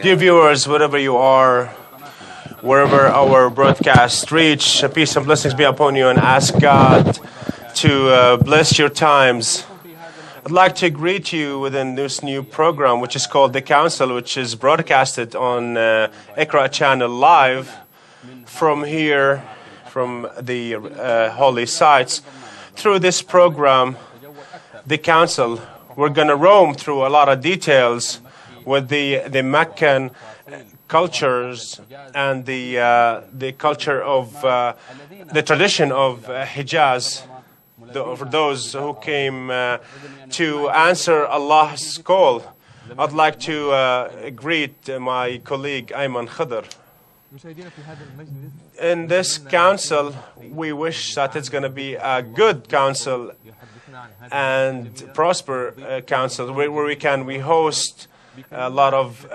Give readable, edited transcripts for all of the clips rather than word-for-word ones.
Dear viewers, wherever you are, wherever our broadcast reach, peace and blessings be upon you, and ask God to bless your times. I'd like to greet you within this new program, which is called The Council, which is broadcasted on Iqra channel live from here, from the holy sites. Through this program, The Council, we're going to roam through a lot of details with the Meccan cultures and the culture of the tradition of Hijaz, for those who came to answer Allah's call. I'd like to greet my colleague Ayman Khadr. In this council, we wish that it's going to be a good council and prosper council where we host a lot of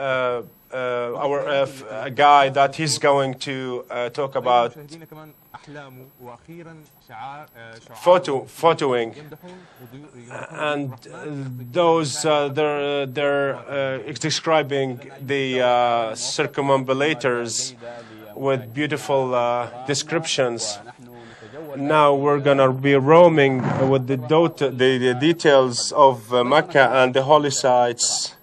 a guy that he's going to talk about photoing, and those they're describing the circumambulators with beautiful descriptions. Now we're going to be roaming with the details of Mecca and the holy sites.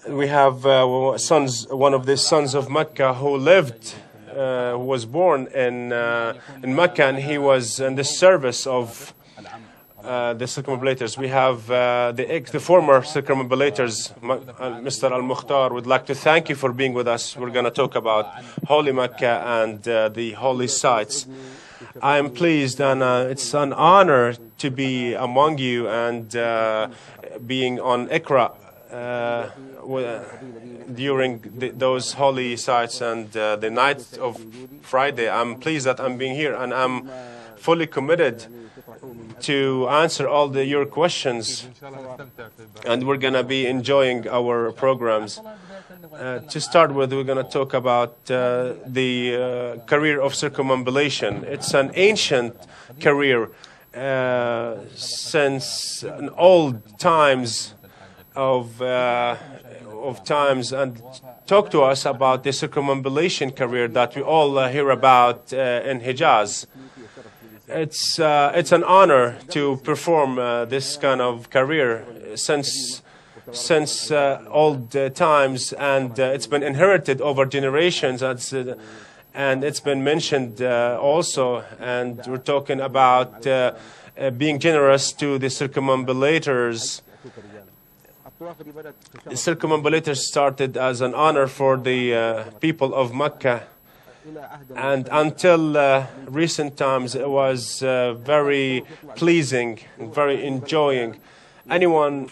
We have one of the sons of Mecca who lived, who was born in Mecca, and he was in the service of the circumambulators. We have the former circumambulators, Mr. Al-Mukhtar. Would like to thank you for being with us. We're going to talk about Holy Mecca and the holy sites. I am pleased, and it's an honor to be among you and being on Iqra during those holy sites and the night of Friday. I'm pleased that I'm being here, and I'm fully committed to answer all your questions, and we're going to be enjoying our programs. To start with, we're going to talk about the career of circumambulation. It's an ancient career since old times of times, and talk to us about the circumambulation career that we all hear about in Hijaz. It's an honor to perform this kind of career since old times, and it's been inherited over generations. And it's been mentioned also, and we're talking about being generous to the circumambulators. The circumambulators started as an honor for the people of Mecca, and until recent times it was very pleasing and very enjoying. Anyone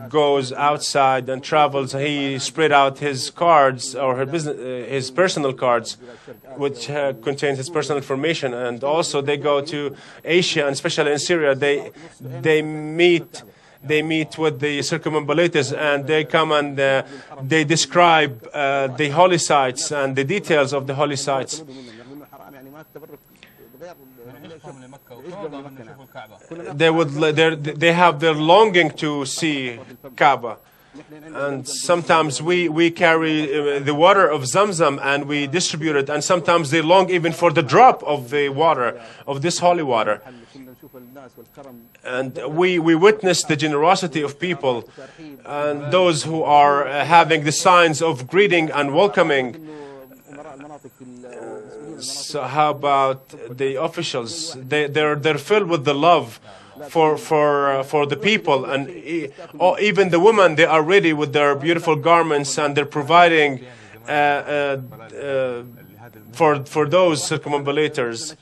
goes outside and travels, he spread out his cards or his personal cards, which contains his personal information. And also they go to Asia, and especially in Syria, they meet with the circumambulators, and they come and they describe the holy sites and the details of the holy sites. They have their longing to see Kaaba, and sometimes we carry the water of Zamzam and we distribute it, and sometimes they long even for the drop of the water, of this holy water. And we witness the generosity of people and those who are having the signs of greeting and welcoming. So how about the officials? They're filled with the love for the people, and even the women, they are ready with their beautiful garments, and they're providing for those circumambulators.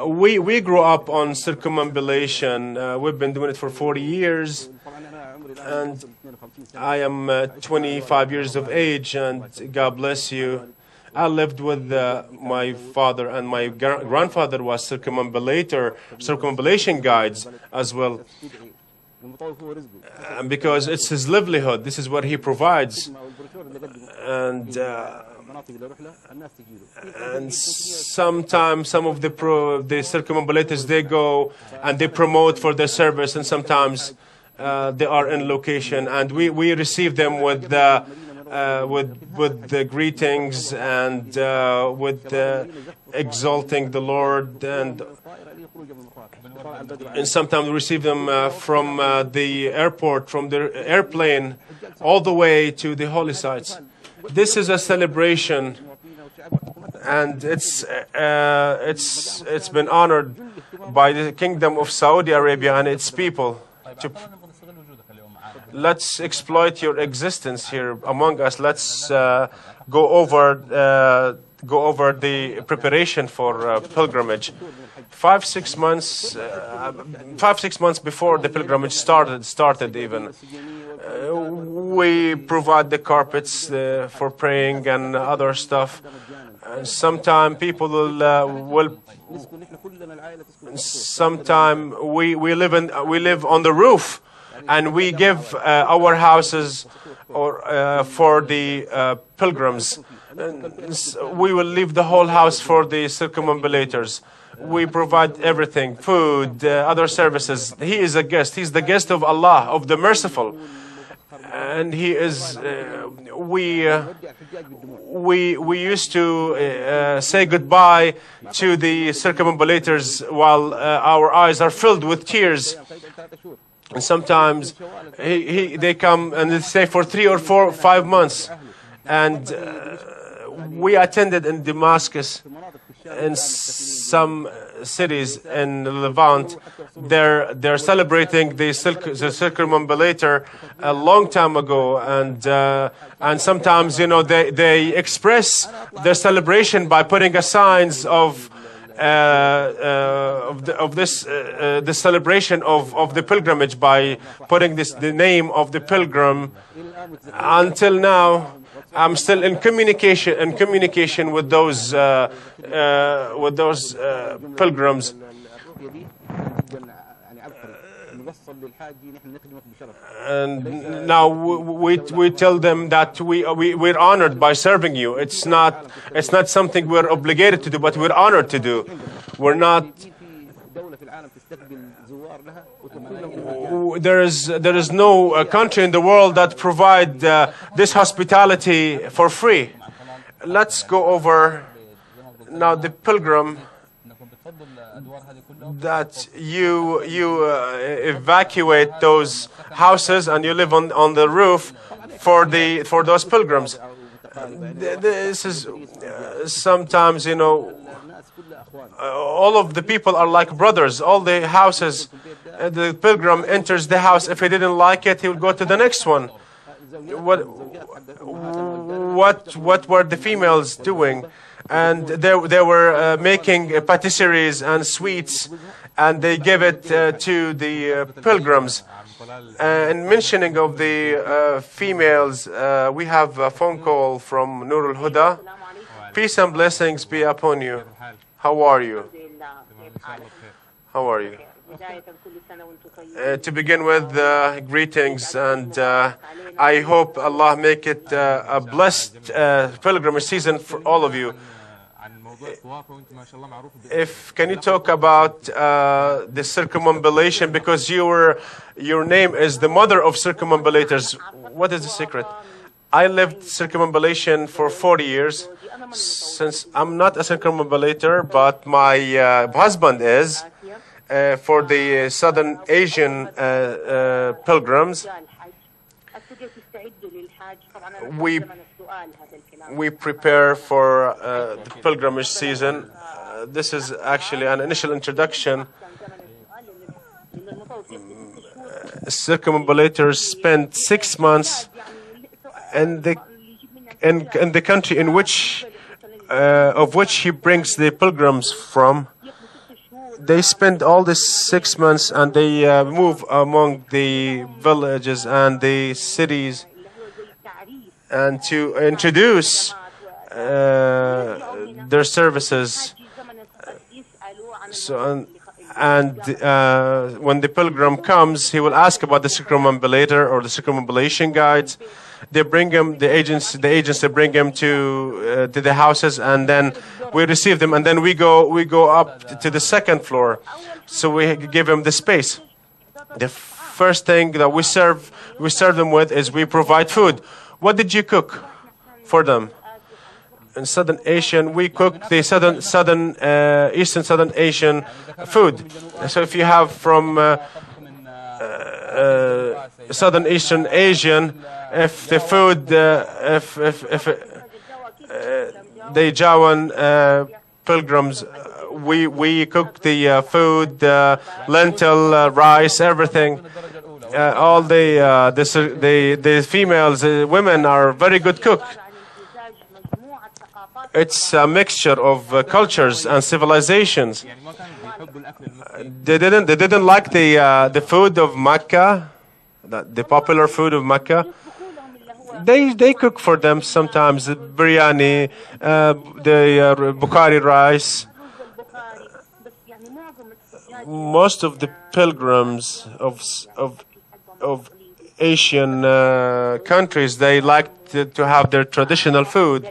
We grew up on circumambulation. We've been doing it for 40 years, and I am 25 years of age, and God bless you. I lived with my father, and my grandfather was circumambulation guides as well. Because it's his livelihood, this is what he provides. And And sometimes some of the circumambulators, they go and they promote for their service, and sometimes they are in location, and we receive them with the greetings and with exalting the Lord, and sometimes we receive them from the airport, from the airplane, all the way to the holy sites. This is a celebration, and it's been honored by the Kingdom of Saudi Arabia and its people. Let's exploit your existence here among us. Let's go over the preparation for pilgrimage. 5-6 months before the pilgrimage started even. We provide the carpets for praying and other stuff. Sometime people will. Sometime we live on the roof, and we give our houses for the pilgrims. We will leave the whole house for the circumambulators. We provide everything, food, other services. He is a guest. He's the guest of Allah, of the Merciful. And he is. We used to say goodbye to the circumambulators while our eyes are filled with tears. And sometimes they come and they stay for 3 or 4 or 5 months. And we attended in Damascus, in some cities in Levant. They're celebrating the circumambulator a long time ago, and sometimes they express their celebration by putting a signs of the celebration of the pilgrimage, by putting the name of the pilgrim. Until now, I'm still in communication with those pilgrims. And now we tell them that we're honored by serving you. It's not something we're obligated to do, but we're honored to do. We're not. There is no country in the world that provide this hospitality for free. Let's go over now the pilgrim that you evacuate those houses and you live on the roof for those pilgrims. This is sometimes all of the people are like brothers. All the houses, the pilgrim enters the house. If he didn't like it, he would go to the next one. What were the females doing? And they were making patisseries and sweets, and they gave it to the pilgrims. And mentioning of the females, we have a phone call from Nur al-Huda. Peace and blessings be upon you. How are you? How are you? To begin with, greetings, and I hope Allah make it a blessed pilgrimage season for all of you. Can you talk about the circumambulation, because your name is the mother of circumambulators? What is the secret? I lived circumambulation for 40 years. Since I'm not a circumambulator, but my husband is, for the Southern Asian pilgrims, we prepare for the pilgrimage season. This is actually an initial introduction. Circumambulators spend 6 months in the country in which of which he brings the pilgrims from. They spend all these 6 months, and they move among the villages and the cities, and to introduce their services. So, And when the pilgrim comes, he will ask about the circumambulator or the circumambulation guides. They bring him, the agents they bring him to the houses, and then we receive them, and then we go up to the second floor. So we give him the space. The first thing that we serve them with is we provide food. What did you cook for them? In Southern Asian, we cook the Eastern Southern Asian food. So if you have from Southern Eastern Asian, if the food, if the Jawan pilgrims, we cook the food, lentil, rice, everything. All the females, women are very good cook. It's a mixture of cultures and civilizations. They didn't like the food of Mecca, the popular food of Mecca. They cook for them sometimes biryani, the Bukhari rice. Most of the pilgrims of Asian countries, they like to have their traditional food.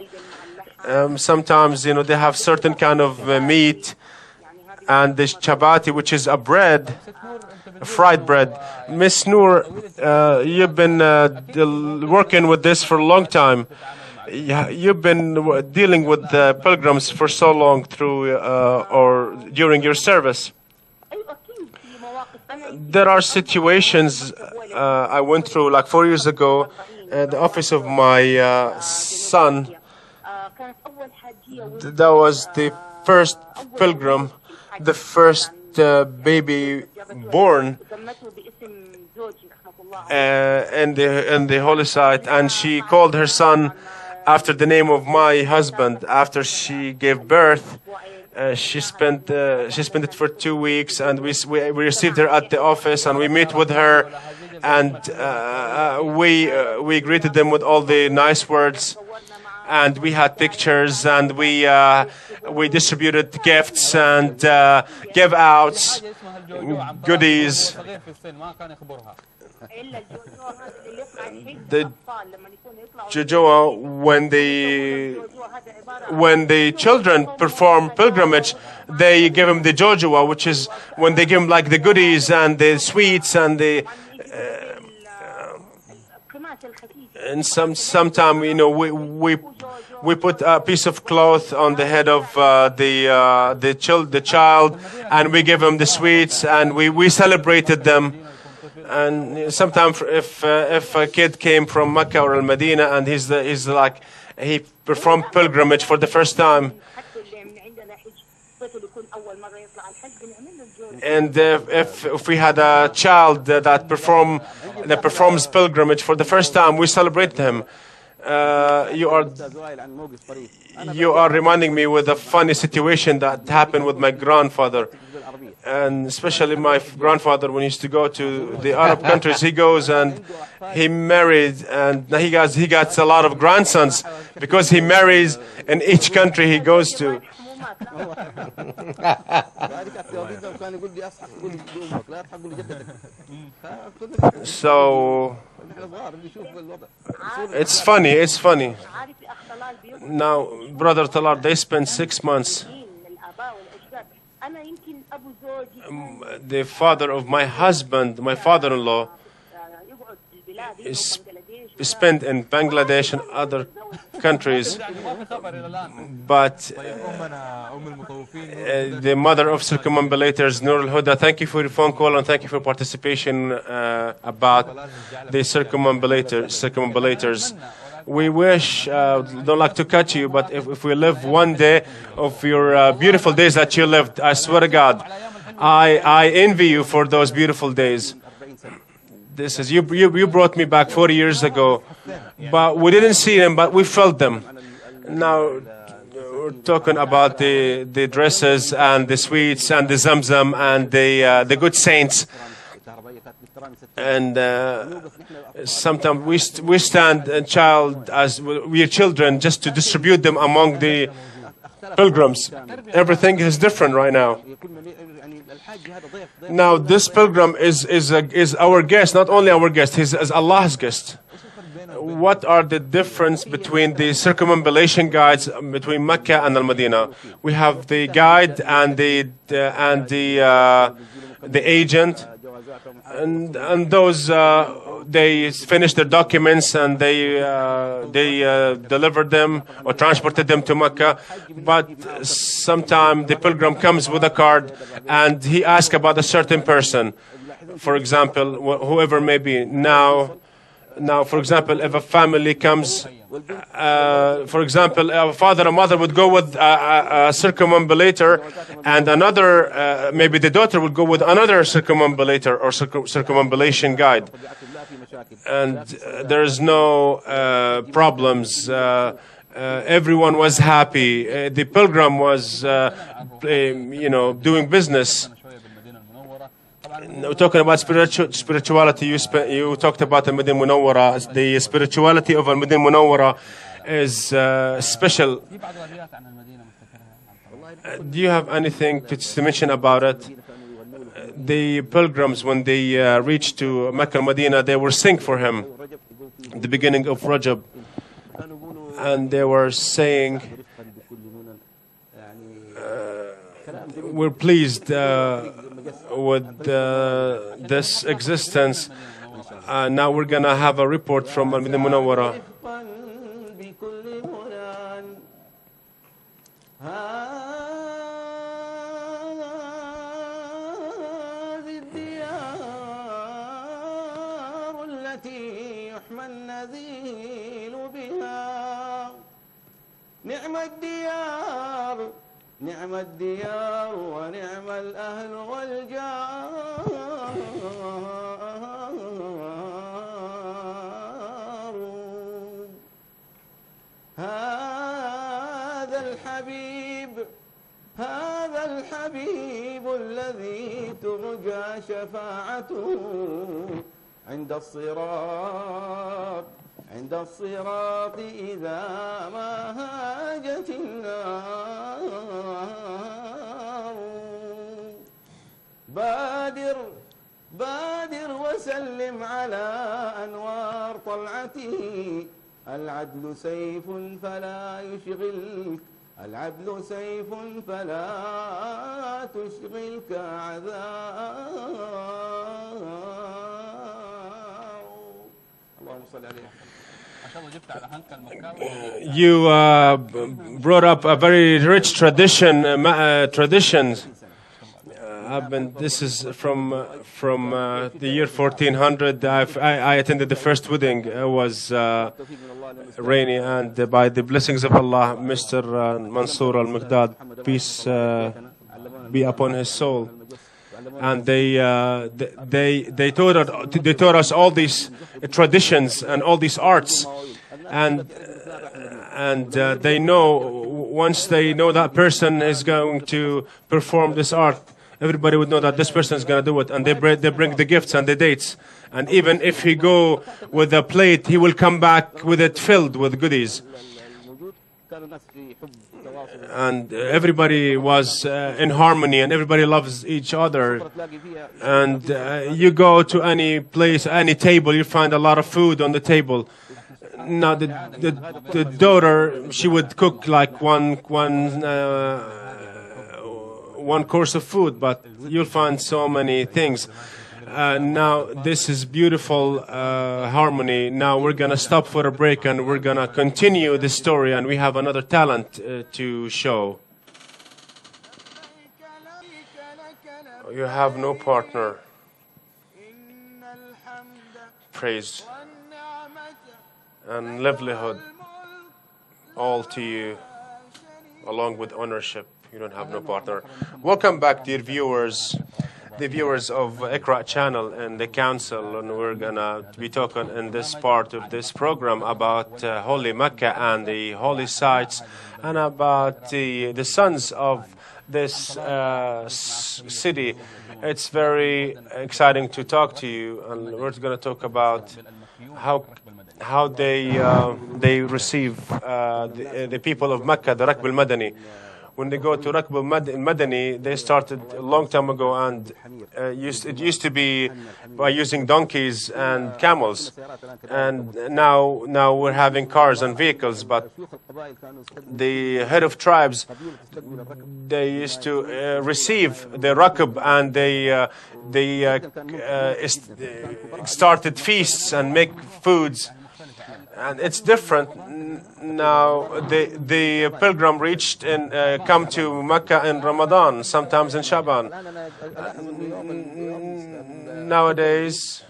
Sometimes, they have certain kind of meat, and the chapati, which is a bread, a fried bread. Miss Noor, you've been working with this for a long time. You've been dealing with the pilgrims for so long through or during your service. There are situations I went through, like 4 years ago, at the office of my son. That was the first pilgrim, the first baby born in the holy site, and she called her son after the name of my husband. After she gave birth, she spent it for 2 weeks, and we received her at the office, and we met with her, and we greeted them with all the nice words. And we had pictures, and we distributed gifts and give outs, goodies. The Jojoa, when the children perform pilgrimage, they give them the Jojoa, which is when they give them like the goodies and the sweets and the. And sometime we put a piece of cloth on the head of the child, and we give him the sweets, and we celebrated them. And sometimes if a kid came from Mecca or Al Medina and he performed pilgrimage for the first time, and if we had a child that performs pilgrimage for the first time, we celebrate him. You are reminding me with a funny situation that happened with my grandfather, and especially my grandfather, when he used to go to the Arab countries, he goes and he married, and he gets a lot of grandsons because he marries in each country he goes to. So it's funny. Now, Brother Talar, they spent 6 months. The father of my husband, my father-in-law, is spent in Bangladesh and other countries, but the mother of circumambulators, Nur al-Huda, thank you for your phone call and thank you for participation about the circumambulators. We wish, don't like to cut you, but if we live one day of your beautiful days that you lived, I swear to God, I envy you for those beautiful days. This is you brought me back 40 years ago, but we didn't see them, but we felt them. Now we're talking about the dresses and the sweets and the zamzam and the good saints. And sometimes we stand and child as we are children just to distribute them among the pilgrims. Everything is different right now. Now this pilgrim is our guest, not only our guest, he's is Allah's guest. What are the difference between the circumambulation guides between Mecca and Al-Medina? We have the guide and the agent, and those they finished their documents and they delivered them or transported them to Mecca. But sometime the pilgrim comes with a card and he asks about a certain person, for example, whoever may be. Now, for example, if a family comes, for example, a father and mother would go with a circumambulator, and another, maybe the daughter would go with another circumambulator or circumambulation guide. And there's no problems. Everyone was happy. The pilgrim was, doing business. Talking about spirituality, you talked about the Medina Munawwara. The spirituality of Al-Medina Munawwara is special. Do you have anything to mention about it? The pilgrims, when they reached to Mecca al-Medina, they were sing for him at the beginning of Rajab. And they were saying, we're pleased with this existence. Now we're going to have a report from Al-Medina Munawwara. نعم الديار ونعم الأهل والجار هذا الحبيب الذي ترجى شفاعته عند الصراط إذا ما هاجت النار بادر وسلم على أنوار طلعته العدل سيف فلا تشغلك عذاب اللهم صل عليه. You brought up a very rich traditions. This is from the year 1400. I attended the first wedding. It was rainy, and by the blessings of Allah, Mr. Mansour al-Miqdad, peace be upon his soul, and they taught us all these traditions and all these arts, and they know, once they know that person is going to perform this art, everybody would know that this person is going to do it, and they bring the gifts and the dates, and even if he go with a plate, he will come back with it filled with goodies. And everybody was in harmony, and everybody loves each other. And you go to any place, any table, you find a lot of food on the table. Now the daughter, she would cook like one course of food, but you'll find so many things. Now this is beautiful harmony. Now we're gonna stop for a break, and we're gonna continue the story, and we have another talent to show. You have no partner. Praise and livelihood all to you, along with ownership. You don't have no partner. Welcome back, dear viewers, the viewers of Iqra channel and the council, and we're gonna be talking in this part of this program about Holy Mecca and the holy sites, and about the sons of this city. It's very exciting to talk to you, and we're going to talk about how they receive the people of Mecca, the Rakb al-Madani. when they go to Rakb al-Madani, they started a long time ago, and it used to be by using donkeys and camels, and now we're having cars and vehicles. But the head of tribes, they used to receive the Rakb, and they started feasts and make foods. And it's different now. The pilgrim reached and come to Mecca in Ramadan, sometimes in Shaban. Nowadays,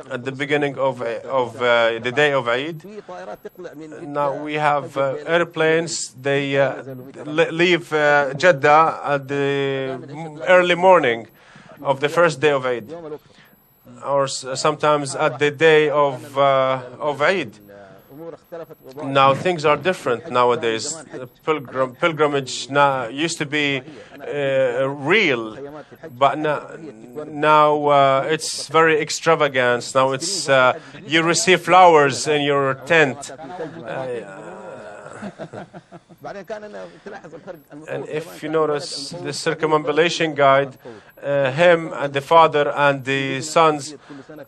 at the beginning of the day of Eid, now we have airplanes. They leave Jeddah at the early morning of the first day of Eid, or sometimes at the day of Eid. Now things are different nowadays. Pilgrimage now used to be real, but now it's very extravagant. Now it's you receive flowers in your tent. And if you notice the circumambulation guide, him and the father and the sons,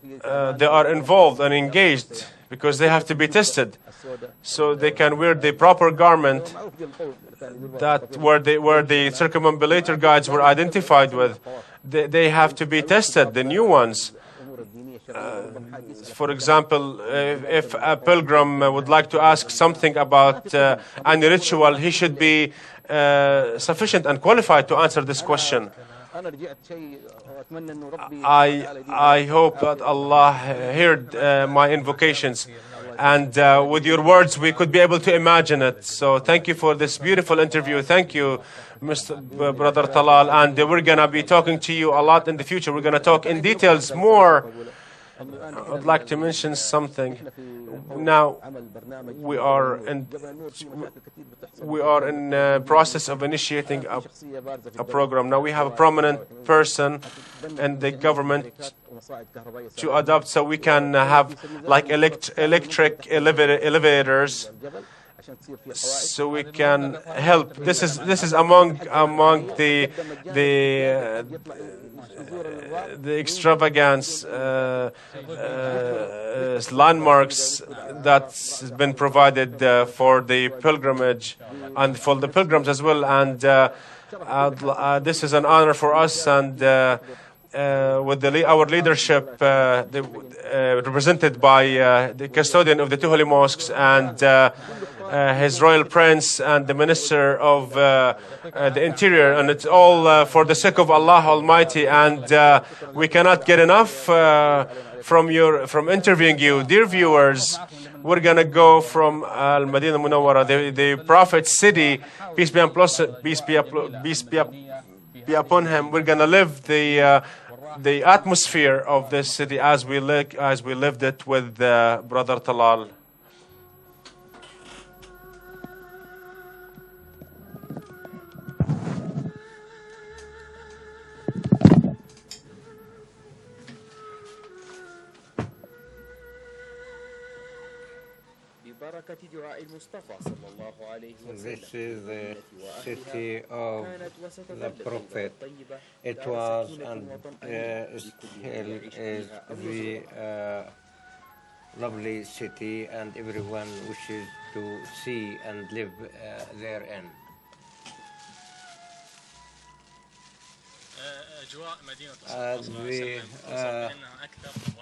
they are involved and engaged because they have to be tested, so they can wear the proper garment that where the circumambulator guides were identified with. They have to be tested, the new ones. For example, if a pilgrim would like to ask something about any ritual, he should be sufficient and qualified to answer this question. I hope that Allah heard my invocations, and with your words we could be able to imagine it. So thank you for this beautiful interview. Thank you, Mr. Brother Talal, and we're going to be talking to you a lot in the future. We're going to talk in details more. I'd like to mention something. Now we are in process of initiating a program. Now we have a prominent person in the government to adopt, so we can have like electric elevators, so we can help. This is among the extravagance landmarks that's been provided for the pilgrimage and for the pilgrims as well. And this is an honor for us, and with our leadership represented by the custodian of the two holy mosques and His Royal Prince and the Minister of the Interior, and it's all for the sake of Allah Almighty. And we cannot get enough from interviewing you, dear viewers. We're gonna go from Al Madinah Munawwara, the Prophet's city, peace be upon him. We're gonna live the atmosphere of this city as we lived it with Brother Talal. This is the city of the Prophet. It was and still is the lovely city, and everyone wishes to see and live therein.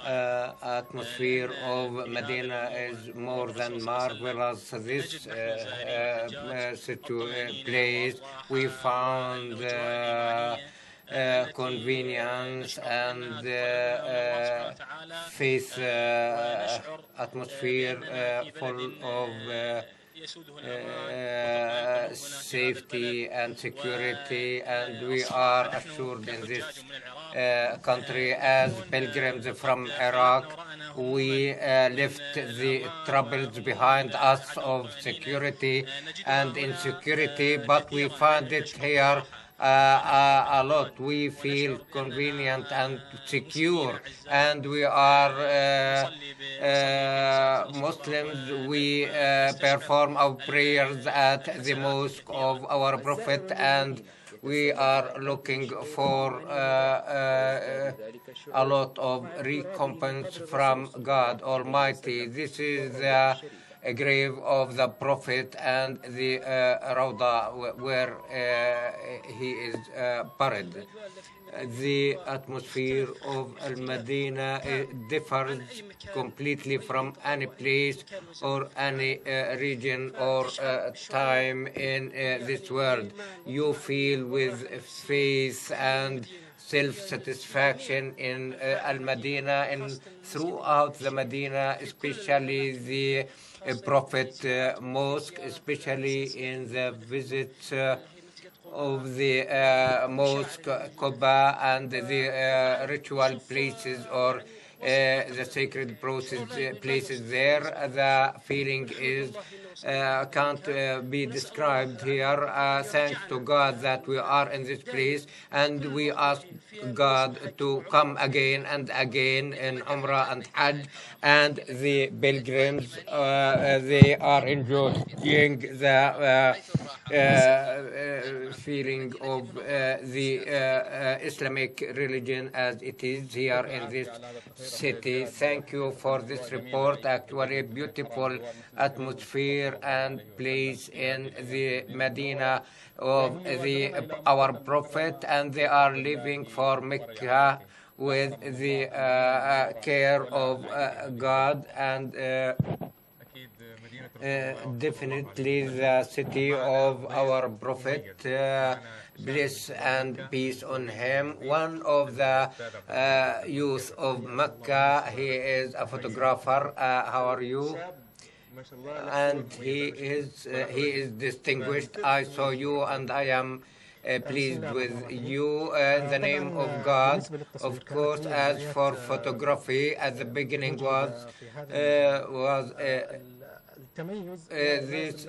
The atmosphere of Medina is more than marvelous. This place we found convenience and faith atmosphere full of safety and security, and we are assured in this country as pilgrims from Iraq. We left the troubles behind us of security and insecurity, but we find it here a lot. We feel convenient and secure, and we are Muslims. We perform our prayers at the mosque of our Prophet, and we are looking for a lot of recompense from God Almighty. This is the grave of the Prophet and the Rawda where he is buried. The atmosphere of Al Medina differs completely from any place or any region or time in this world. You feel with faith and self-satisfaction in Al Medina and throughout the Medina, especially the Prophet Mosque, especially in the visits of the mosque, Quba, and the ritual places or the sacred places there. The feeling is can't be described here. Thanks to God that we are in this place, and we ask God to come again and again in Umrah and Hajj, and the pilgrims they are enjoying the feeling of the Islamic religion as it is here in this city. Thank you for this report. Actually, a beautiful atmosphere and place in the Medina of our Prophet, and they are living for Mecca with the care of God and definitely the city of our Prophet, bliss and peace on him. One of the youth of Mecca, he is a photographer. How are you? And he is distinguished. I saw you and I am pleased with you in the name of God. Of course, as for photography, at the beginning was this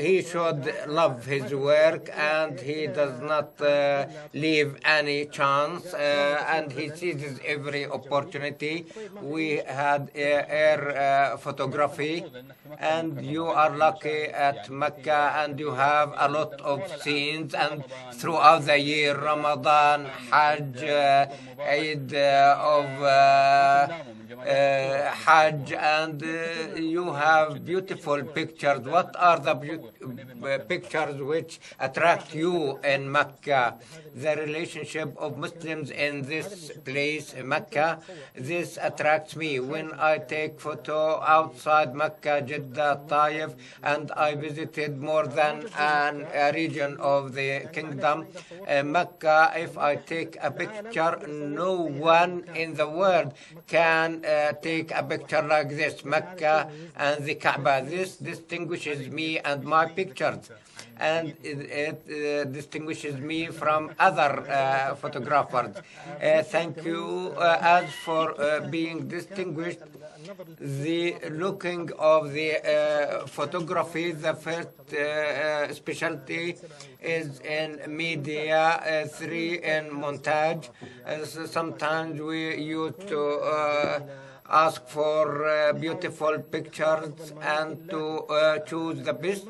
he should love his work, and he does not leave any chance, and he seizes every opportunity. We had air photography, and you are lucky at Mecca, and you have a lot of scenes, and throughout the year, Ramadan, Hajj, Eid of Hajj, and you have beautiful pictures. What are the pictures which attract you in Mecca? The relationship of Muslims in this place, Mecca, this attracts me. When I take photo outside Mecca, Jeddah, Taif, and I visited more than a region of the kingdom, Mecca, if I take a picture, no one in the world can take a picture like this, Mecca and the Kaaba. This distinguishes me and my pictures, and it distinguishes me from other photographers. Thank you. As for being distinguished, the looking of the photography, the first specialty is in media, 3 in montage. Sometimes we used to ask for beautiful pictures and to choose the best.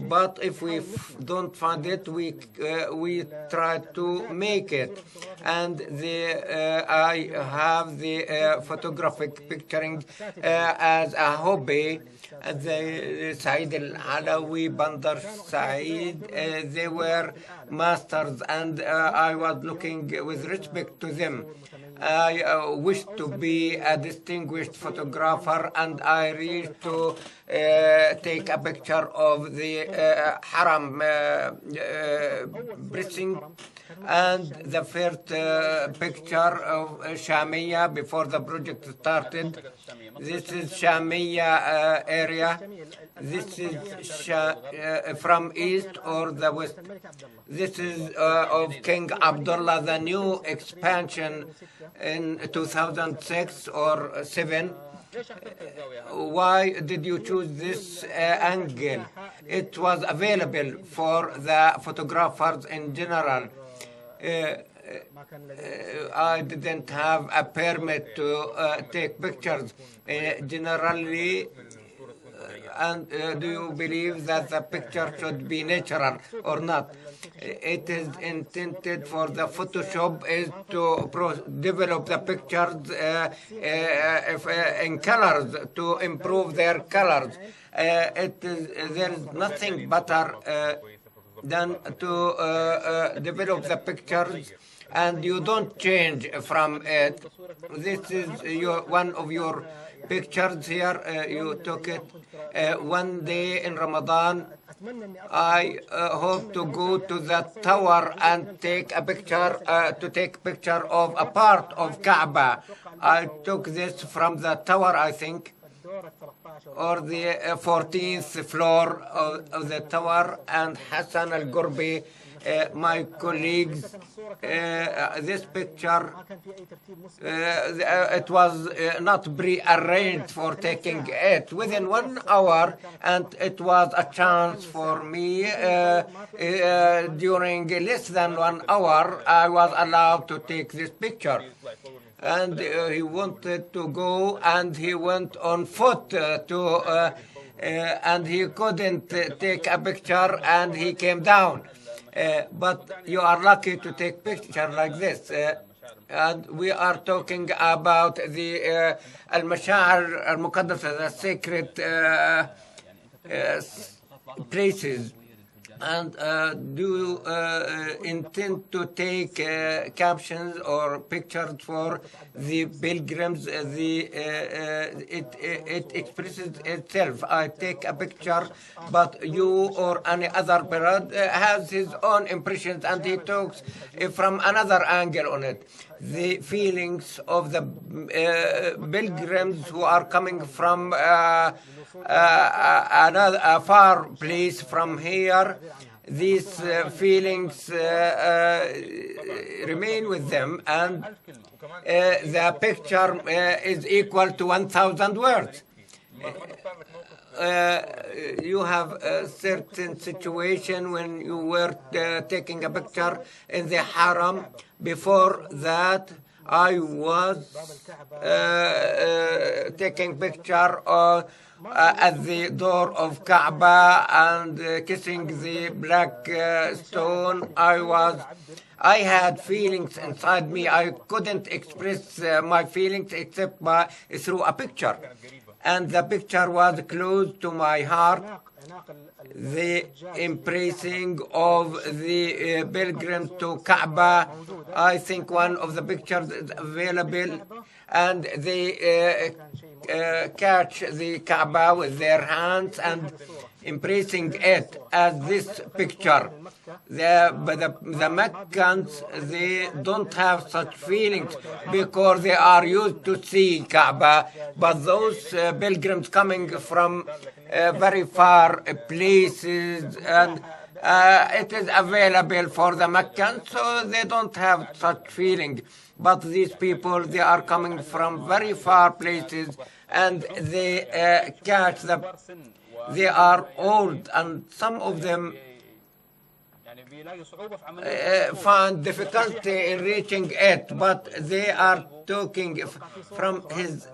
But if we don't find it, we try to make it. And I have the photographic picturing as a hobby. The Said Al-Alawi, Bandar Said, they were masters, and I was looking with respect to them. I wish to be a distinguished photographer, and I reached to take a picture of the Haram precinct, and the first picture of Shamia before the project started. This is Shamia area. This is from east or the west. This is of King Abdullah, the new expansion in 2006 or 7. Why did you choose this angle? It was available for the photographers in general. I didn't have a permit to take pictures. Generally, and do you believe that the picture should be natural or not? It is intended for the Photoshop is to develop the pictures in colors, to improve their colors. There is nothing better than to develop the pictures, and you don't change from it. This is one of your pictures here. You took it one day in Ramadan. I hope to go to the tower and take a picture, of a part of Kaaba. I took this from the tower, I think, or the 14th floor of the tower, and Hassan al-Gurbi, my colleagues, this picture, it was not pre-arranged for taking it within 1 hour, and it was a chance for me. During less than 1 hour, I was allowed to take this picture. And he wanted to go, and he went on foot and he couldn't take a picture, and he came down. But you are lucky to take picture like this. And we are talking about the al-masha'ar al-muqaddasa, the sacred places. And do you intend to take captions or pictures for the pilgrims? It expresses itself. I take a picture, but you or any other person has his own impressions, and he talks from another angle on it. The feelings of the pilgrims who are coming from a far place from here, these feelings remain with them, and the picture is equal to 1,000 words. You have a certain situation when you were taking a picture in the haram. Before that, I was taking picture at the door of Kaaba and kissing the black stone. I had feelings inside me. I couldn't express my feelings except through a picture. And the picture was close to my heart. The embracing of the pilgrims to Kaaba. I think one of the pictures is available, and they catch the Kaaba with their hands and embracing it as this picture. The Meccans, they don't have such feelings because they are used to see Kaaba, but those pilgrims coming from very far places, and it is available for the Meccans, so they don't have such feeling. But these people, they are coming from very far places, and they they are old, and some of them find difficulty in reaching it, but they are talking from his.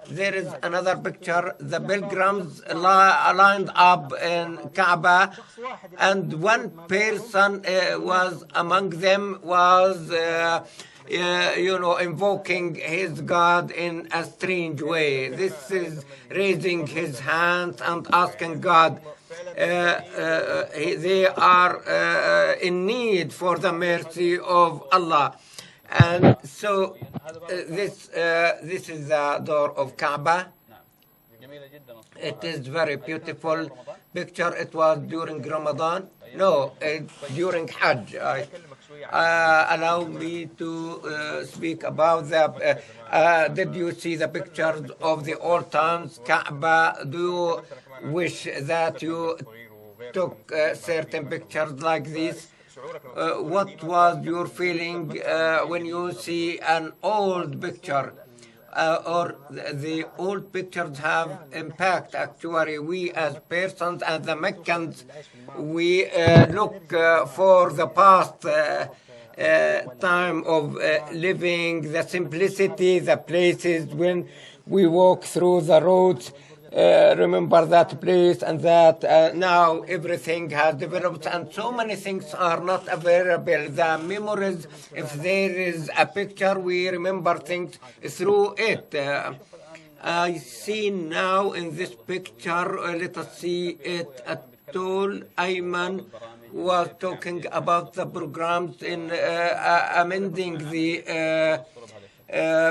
There is another picture, the pilgrims lined up in Kaaba, and one person was among them, was invoking his God in a strange way. This is raising his hands and asking God. They are in need for the mercy of Allah. And so this is the door of Kaaba. It is very beautiful picture. It was during Ramadan. No, during Hajj. Allow me to speak about the. Did you see the pictures of the old times Kaaba? Do you wish that you took certain pictures like this? What was your feeling when you see an old picture or the old pictures have impact. Actually, we as persons and the Meccans, we look for the past time of living, the simplicity, the places when we walk through the roads. Remember that place and that now everything has developed and so many things are not available. The memories, if there is a picture, we remember things through it. I see now in this picture, let us see it at all. Ayman was talking about the programs in amending the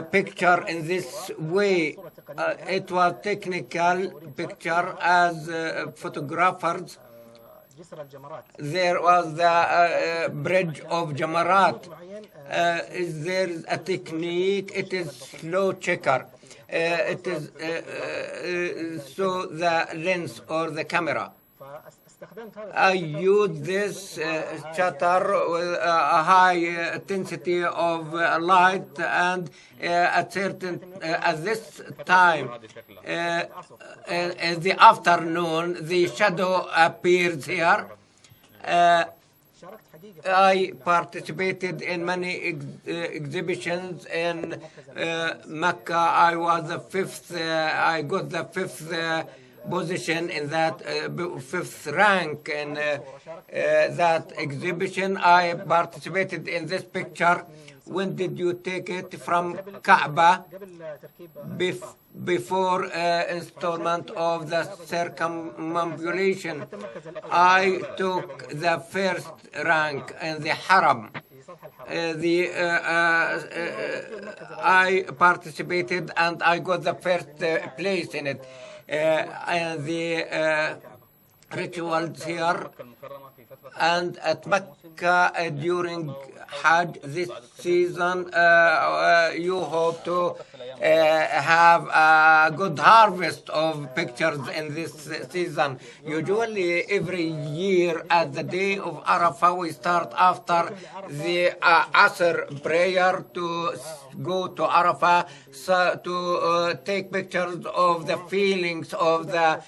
picture in this way. It was technical picture as photographers. There was the bridge of Jamarat. Is there a technique? It is slow checker. It is so the lens or the camera. I use this shutter with a high intensity of light, and at this time in the afternoon, the shadow appears here. I participated in many exhibitions in Mecca. I was the fifth. I got the fifth position in that fifth rank in that exhibition. I participated in this picture. When did you take it? From Kaaba, before installment of the circumambulation. I took the first rank in the Haram. I participated and I got the first place in it. And the rituals here and at Mecca during Hajj this season, you hope to have a good harvest of pictures in this season. Usually every year at the day of Arafah, we start after the Asr prayer to go to Arafah to take pictures of the feelings of the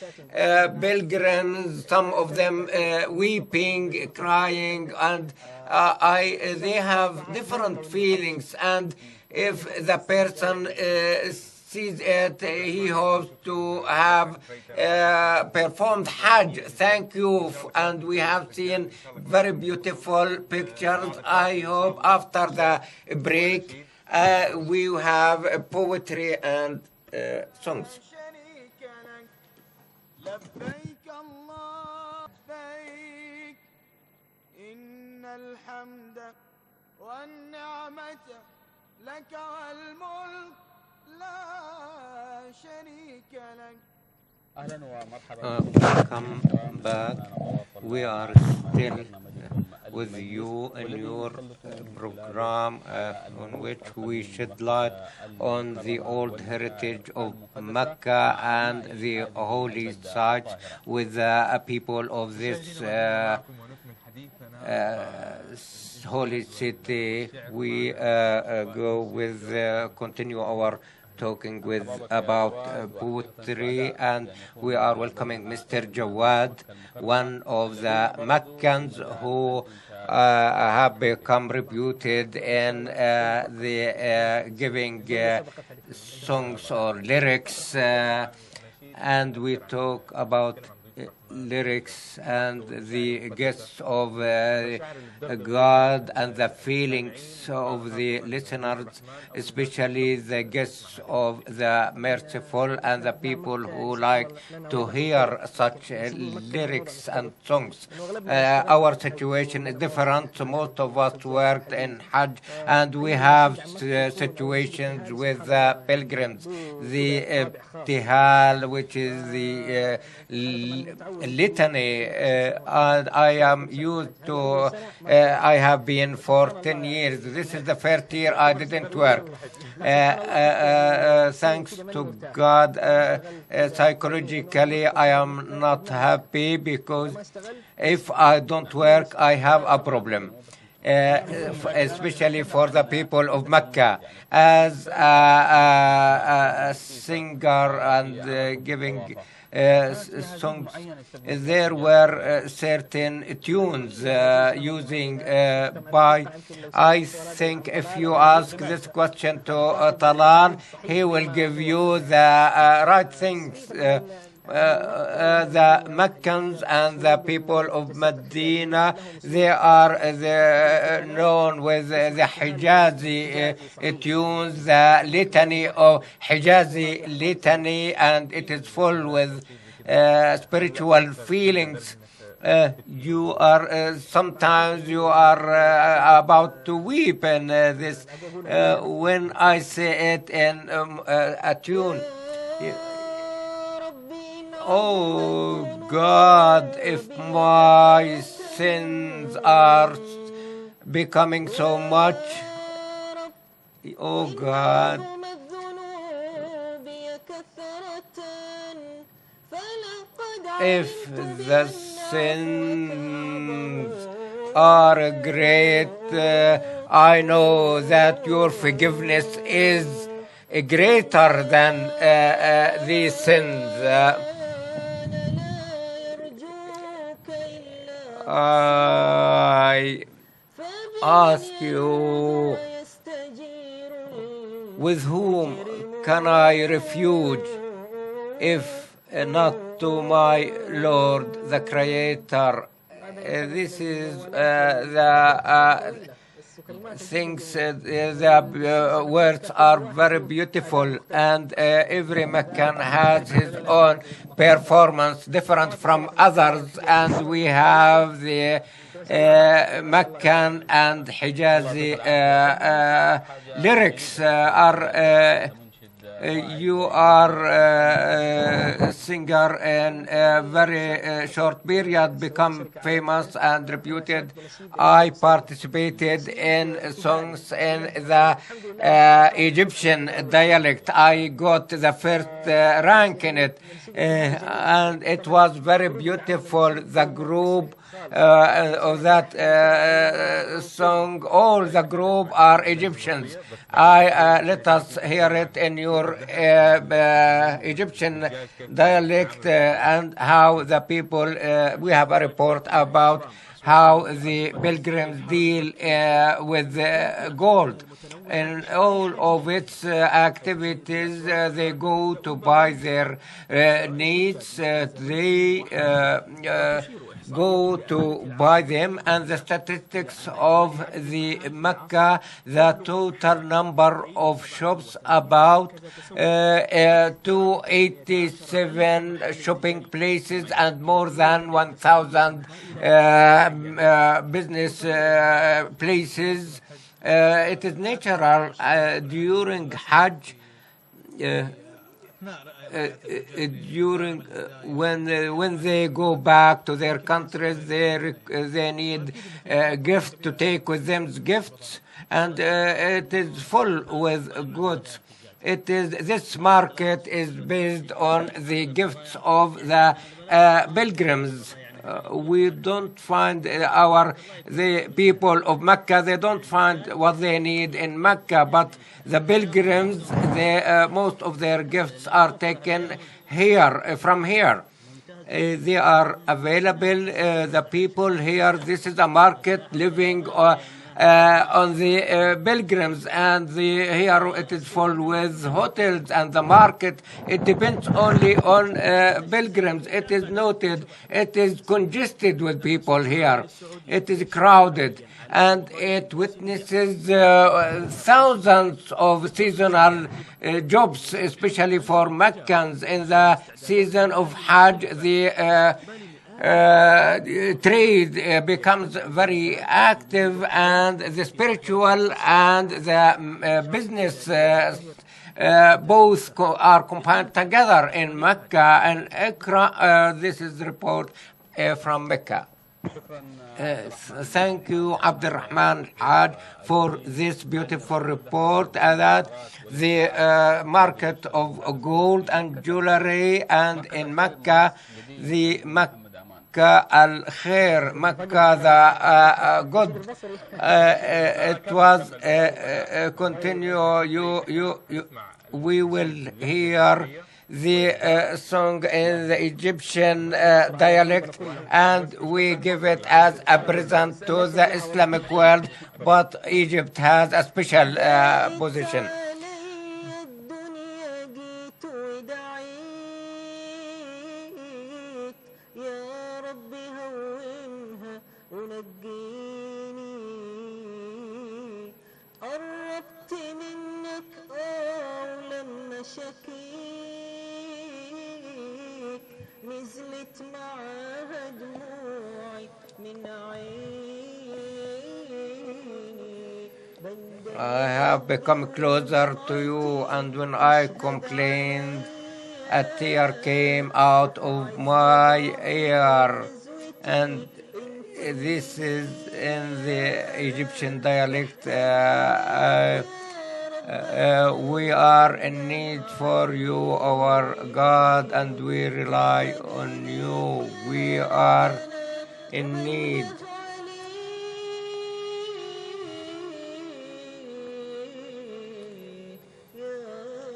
pilgrims, some of them weeping, crying, and they have different feelings, and if the person sees it, he hopes to have performed Hajj. Thank you, and we have seen very beautiful pictures. I hope after the break we have poetry and songs. الحمد والنعمة لك والملك لا شريك لك. Welcome back. We are still with you in your program on which we shed light on the old heritage of Mecca and the holy sites with the people of this holy city. We go with continue our talking with about poetry, and we are welcoming Mr. Jawad, one of the Meccans who have become reputed in the giving songs or lyrics, and we talk about lyrics and the gifts of God and the feelings of the listeners, especially the gifts of the merciful and the people who like to hear such lyrics and songs. Our situation is different. Most of us worked in Hajj, and we have situations with pilgrims. The Ibtihal, which is the litany, and I am used to, I have been for 10 years. This is the first year I didn't work. Thanks to God, psychologically I am not happy, because if I don't work, I have a problem. Especially for the people of Mecca. As singer and giving songs. There were certain tunes using by. I think if you ask this question to Talal, he will give you the right things. The Meccans and the people of Medina, they are known with the Hijazi tunes, the litany of Hijazi litany, and it is full with spiritual feelings. You are sometimes you are about to weep in this when I say it in a tune. Oh God, if my sins are becoming so much, oh God, if the sins are great, I know that your forgiveness is greater than these sins. I ask you, with whom can I refuge if not to my Lord, the Creator? This is the things, the words are very beautiful, and every Meccan has his own performance different from others, and we have the Meccan and Hijazi lyrics are you are a singer in a very short period become famous and reputed. I participated in songs in the Egyptian dialect. I got the first rank in it, and it was very beautiful. The group of that song, all the group are Egyptians. Let us hear it in your Egyptian dialect and how the people, we have a report about how the pilgrims deal with gold. In all of its activities, they go to buy their needs. They go to buy them, and the statistics of the Mecca, the total number of shops about 287 shopping places and more than 1,000 business places. It is natural during Hajj. During when they go back to their countries, they need gifts to take with them, gifts, and it is full with goods. This market is based on the gifts of the pilgrims. We don't find the people of Mecca, they don't find what they need in Mecca, but the pilgrims, most of their gifts are taken here, from here. They are available, the people here, this is a market living on the pilgrims, and here it is full with hotels, and the market, it depends only on pilgrims. It is noted, it is congested with people here. It is crowded, and it witnesses thousands of seasonal jobs, especially for Meccans. In the season of Hajj, the trade becomes very active, and the spiritual and the business both are combined together in Mecca and Ikra. This is the report from Mecca. Thank you, Abdurrahman Hajj, for this beautiful report that the market of gold and jewelry, and in Mecca, the Mecca al-Khair, Mecca the good. It was continue. we will hear the song in the Egyptian dialect, and we give it as a present to the Islamic world, but Egypt has a special position. علي الدنيا جيت ودعيت يا رب هونها ونجيني قربت منك ولما شكيت نزلت معاها دموعي من عيني I have become closer to you, and when I complained, a tear came out of my ear. And this is in the Egyptian dialect. We are in need for you, our God, and we rely on you. We are in need.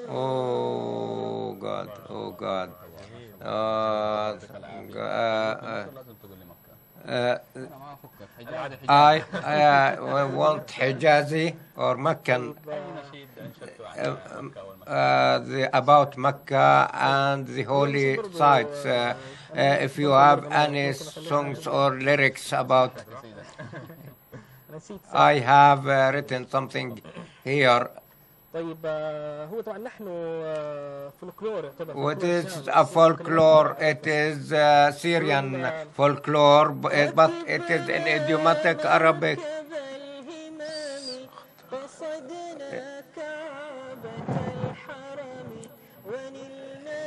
Oh God, oh God. I want Hijazi or Meccan about Mecca and the holy sites. If you have any songs or lyrics about, I have written something here. طيب هو طبعا نحن فولكلور يعتبر. What is a folklore? It is Syrian folklore, but it is in idiomatic Arabic. قصدنا كعبة الحرم ونلنا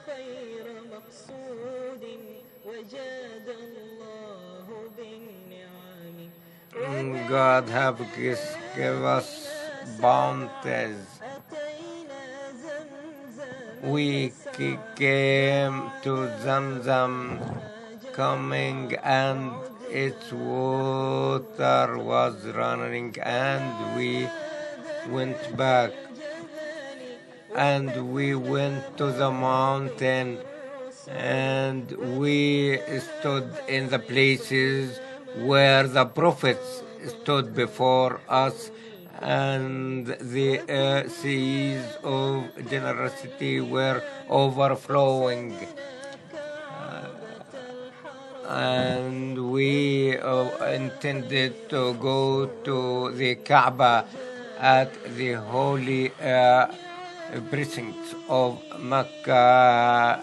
خير مقصود وجاد الله بالنعم God have give us bounties. We came to Zamzam coming, and its water was running, and we went back, and we went to the mountain, and we stood in the places where the prophets stood before us, and the seas of generosity were overflowing. And we intended to go to the Kaaba at the holy precincts of Mecca,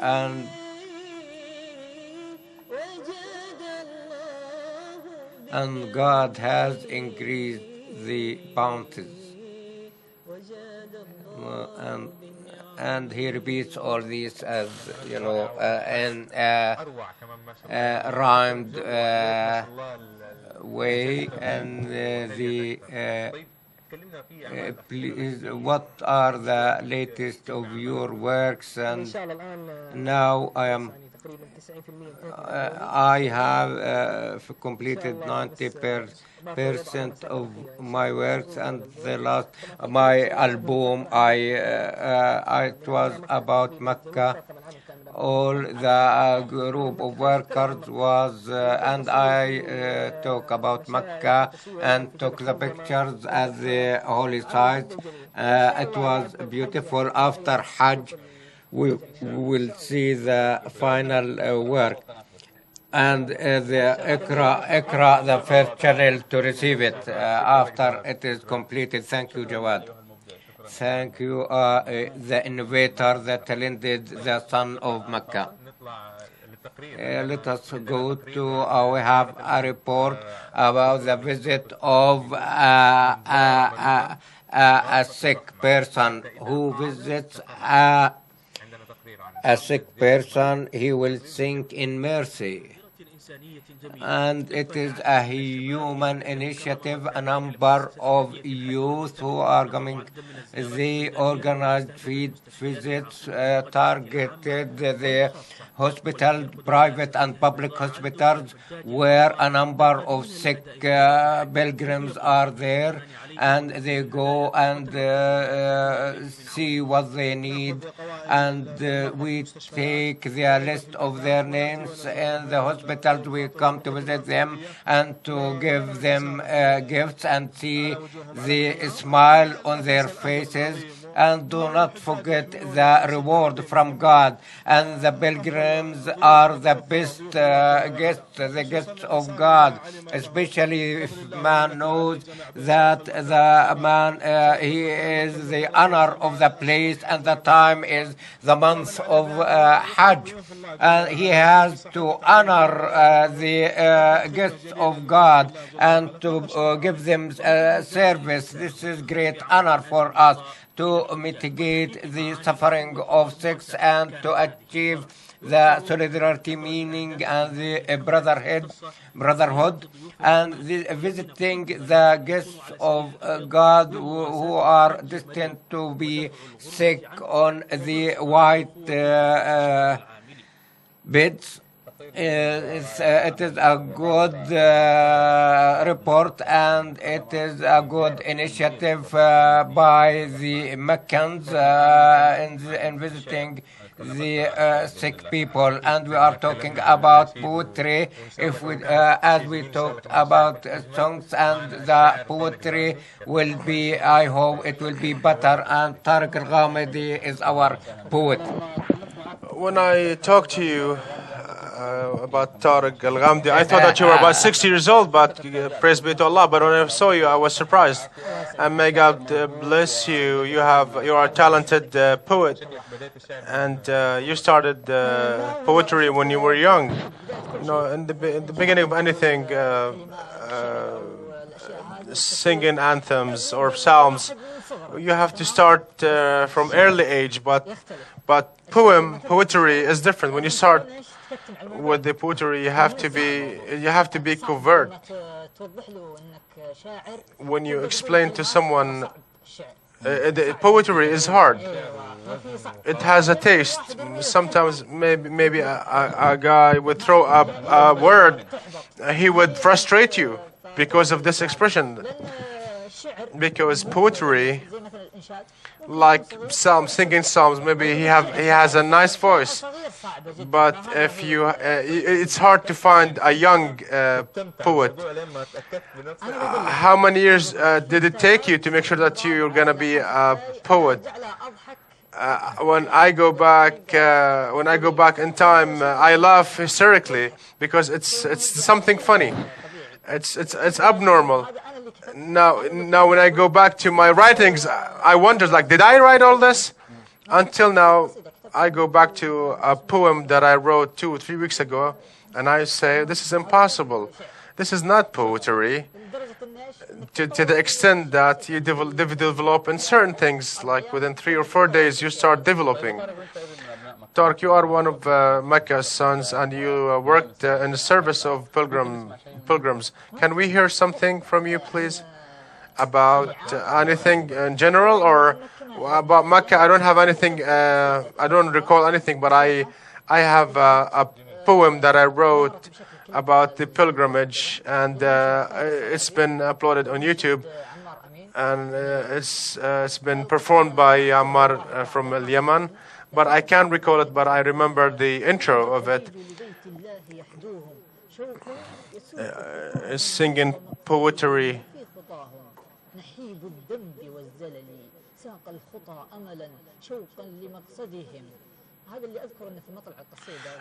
and God has increased the bounties. And he repeats all these as, you know, in rhymed way. And please, what are the latest of your works? And now I am. I have completed 90% of my works, and the last my album it was about Mecca. All the group of workers was and I talk about Mecca and took the pictures at the holy site. It was beautiful. After Hajj, we will see the final work, and the Ikra the first channel to receive it after it is completed. Thank you, Jawad. Thank you, the innovator, the talented, the son of Mecca. Let us go to, we have a report about the visit of a sick person who visits a sick person. He will sink in mercy. and it is a human initiative. A number of youth who are coming, they organized visits, targeted the hospital, private and public hospitals, where a number of sick pilgrims are there, and they go and see what they need, and we take the list of their names in the hospitals. We come to visit them and to give them gifts and see the smile on their faces. And do not forget the reward from God. And the pilgrims are the best guests, the guests of God, especially if man knows that the man, he is the honor of the place, and the time is the month of Hajj. And he has to honor the guests of God and to give them service. This is great honor for us, to mitigate the suffering of sects and to achieve the solidarity, meaning, and the brotherhood, and visiting the guests of God who are destined to be sick on the white beds. It is a good report, and it is a good initiative by the Meccans in visiting the sick people. And we are talking about poetry. If we, as we talked about songs, and the poetry will be, I hope it will be better. And Tariq Al-Ghamidi is our poet. When I talked to you about Tariq Al-Ghamdi, I thought that you were about 60 years old, but praise be to Allah. But when I saw you, I was surprised. And may God bless you. You are a talented poet, and you started poetry when you were young. You know, in the beginning of anything, singing anthems or psalms, you have to start from early age. But poetry is different. When you start with the poetry, you have to be covert. When you explain to someone, the poetry is hard. It has a taste. Sometimes maybe a guy would throw up a word, he would frustrate you because of this expression. Because poetry, like singing psalms, maybe he has a nice voice, but if you, it's hard to find a young poet. How many years did it take you to make sure that you're gonna be a poet? When I go back in time, I laugh hysterically because it's something funny. It's abnormal. Now when I go back to my writings, I wonder, like, did I write all this? Until now, I go back to a poem that I wrote 2 or 3 weeks ago, and I say, this is impossible. This is not poetry. To the extent that you develop in certain things, like within 3 or 4 days, you start developing. Tariq, you are one of Mecca's sons, and you worked in the service of pilgrims. Can we hear something from you, please, about anything in general, or about Mecca? I don't have anything. I don't recall anything, but I have a poem that I wrote about the pilgrimage, and it's been uploaded on YouTube, and it's been performed by Ammar from Yemen. But I can't recall it, but I remember the intro of it. Singing poetry.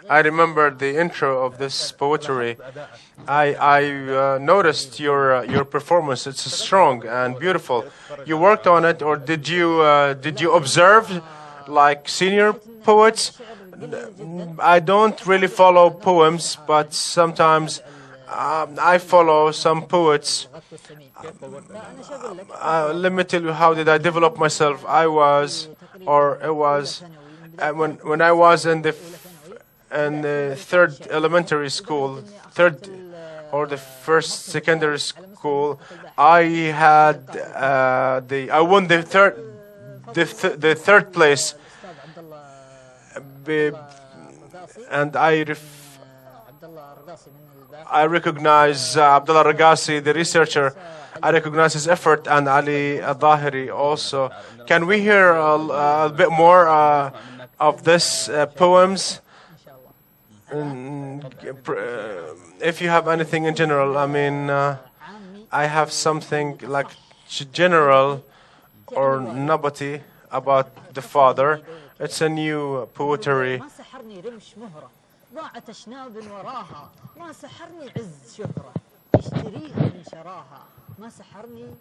I remember the intro of this poetry. I noticed your performance. It's strong and beautiful. You worked on it, or did you observe like senior poets? I don't really follow poems, but sometimes I follow some poets. Let me tell you, how did I develop myself? When I was in the and the third elementary school, third or the first secondary school, I had I won the third place, and I recognize Abdullah Ragasi, the researcher. I recognize his effort, and Ali Al-Dahiri also. Can we hear a bit more of this poems? If you have anything in general, I mean, I have something like general or nobody about the father. It's a new poetry. ضاعت أشناب وراها ما سحرني عز شهرة اشتريها من شراها ما سحرني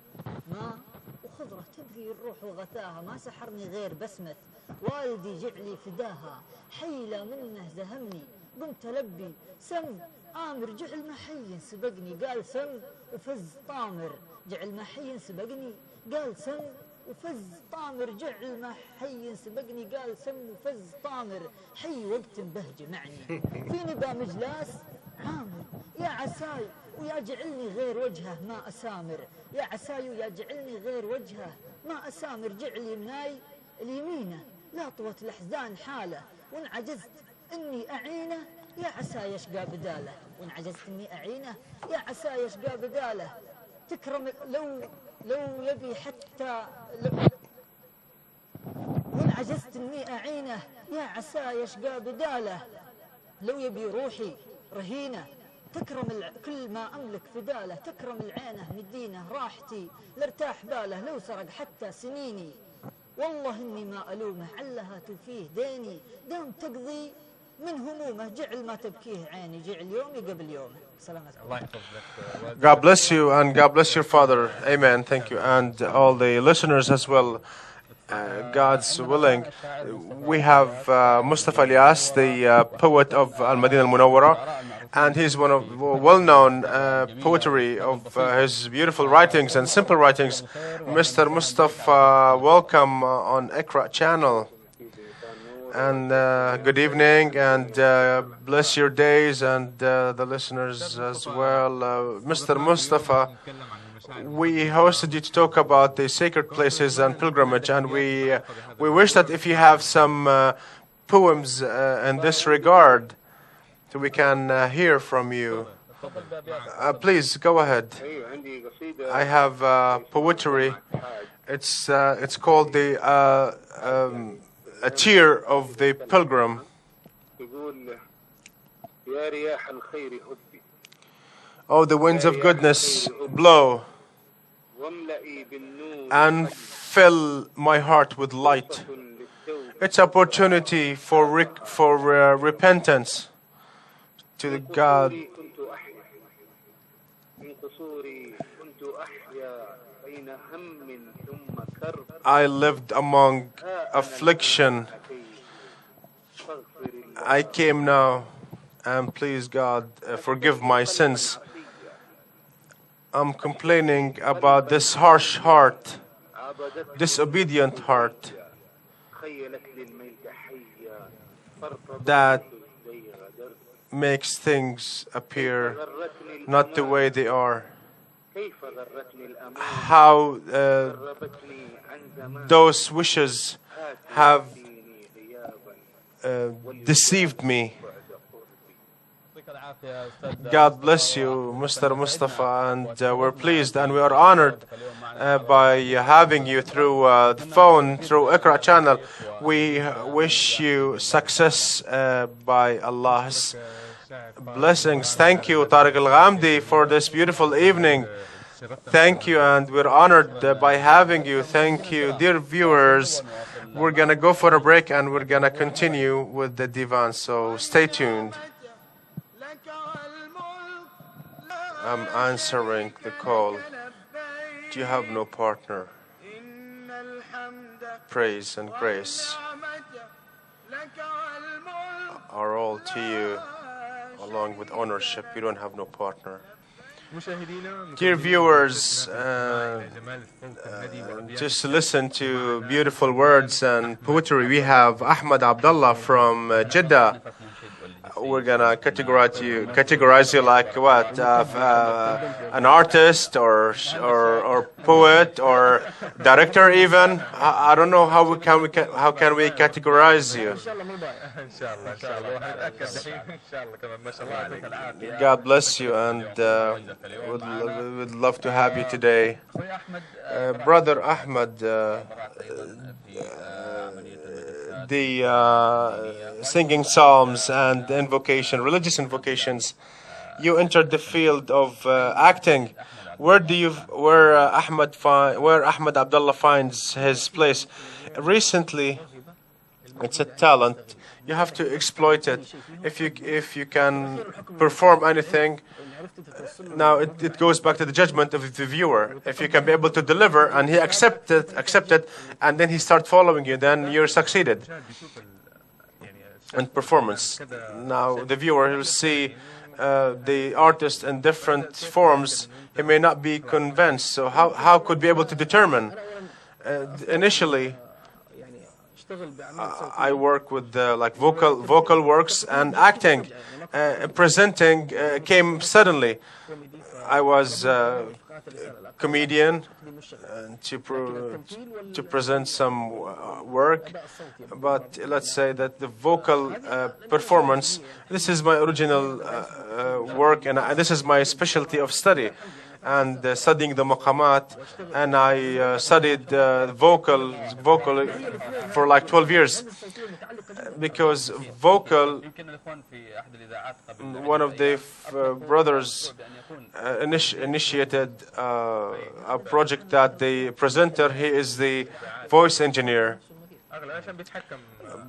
ما وخضرة تدري الروح وغثاها ما سحرني غير بسمة والدي جعلي فداها حيلة منه زهمني قمت ألبي سم آمر جعل محي سبقني قال سم وفز طامر جعل محي سبقني قال سم وفز طامر جعل محي سبقني قال سم وفز طامر حي وقت بهجة معني في نبا مجلاس عامر يا عساي ويا جعلني غير وجهه ما أسامر يا عساي ويا جعلني غير وجهه ما أسامر جعل يمناي اليمينة لا طوت الأحزان حاله وإن عجزت إني أعينه يا عساي يشقى بداله وإن عجزت إني أعينه يا عساي يشقى بداله تكرم لو يبي حتى وإن عجزت إني أعينه يا عسى يشقى بداله لو يبي روحي رهينة تكرم كل ما أملك فداله تكرم العينه مدينه راحتي لارتاح باله لو سرق حتى سنيني والله إني ما ألومه علها تفيه ديني دام تقضي من همومه جعل ما تبكيه عيني جعل يومي قبل يومه سلامات. God bless you and God bless your father. Amen. Thank you. And all the listeners as well. God's willing. We have Mustafa Ilyas, the poet of Al-Madinah Al-Munawwara, and he's one of well-known poetry of his beautiful writings and simple writings. Mr. Mustafa, welcome on Iqra channel. And good evening, and bless your days, and the listeners as well. Mr. Mustafa, we hosted you to talk about the sacred places and pilgrimage, and we wish that if you have some poems in this regard, so we can hear from you. Please go ahead. I have poetry. It's called the A Tear of the Pilgrim. Oh, the winds of goodness blow and fill my heart with light. It's opportunity for repentance to the God. I lived among affliction. I came now, and please God, forgive my sins. I'm complaining about this harsh heart, disobedient heart, that makes things appear not the way they are. How those wishes have deceived me. God bless you, Mr. Mustafa, and we're pleased and we are honored by having you through the phone, through Iqra channel. We wish you success by Allah's blessings. Thank you, Tariq Al-Ghamdi, for this beautiful evening. Thank you, and we're honored by having you. Thank you, dear viewers. We're going to go for a break, and we're going to continue with the divan, so stay tuned. I'm answering the call. Do you have no partner? Praise and grace are all to you, along with ownership. You don't have no partner. Dear viewers, just listen to beautiful words and poetry. We have Ahmad Abdullah from Jeddah. we're gonna categorize you like what? An artist or poet or director even. I don't know how can we categorize you. God bless you, and would love to have you today. Brother Ahmed, the singing psalms and religious invocations, you entered the field of acting. Where Ahmed Abdullah finds his place? Recently, it's a talent. You have to exploit it. If you can perform anything, now it goes back to the judgment of the viewer. If you can be able to deliver and he accept it, and then he start following you, then you're succeeded in performance. Now the viewer will see the artist in different forms. He may not be convinced. So how could be able to determine? Initially, I work with like vocal works, and acting. Presenting came suddenly. I was a comedian to present some work, but let's say that the vocal performance, this is my original work, and this is my specialty of study. And studying the maqamat, and I studied vocal for like 12 years, because vocal, one of the brothers initiated a project that the presenter, he is the voice engineer,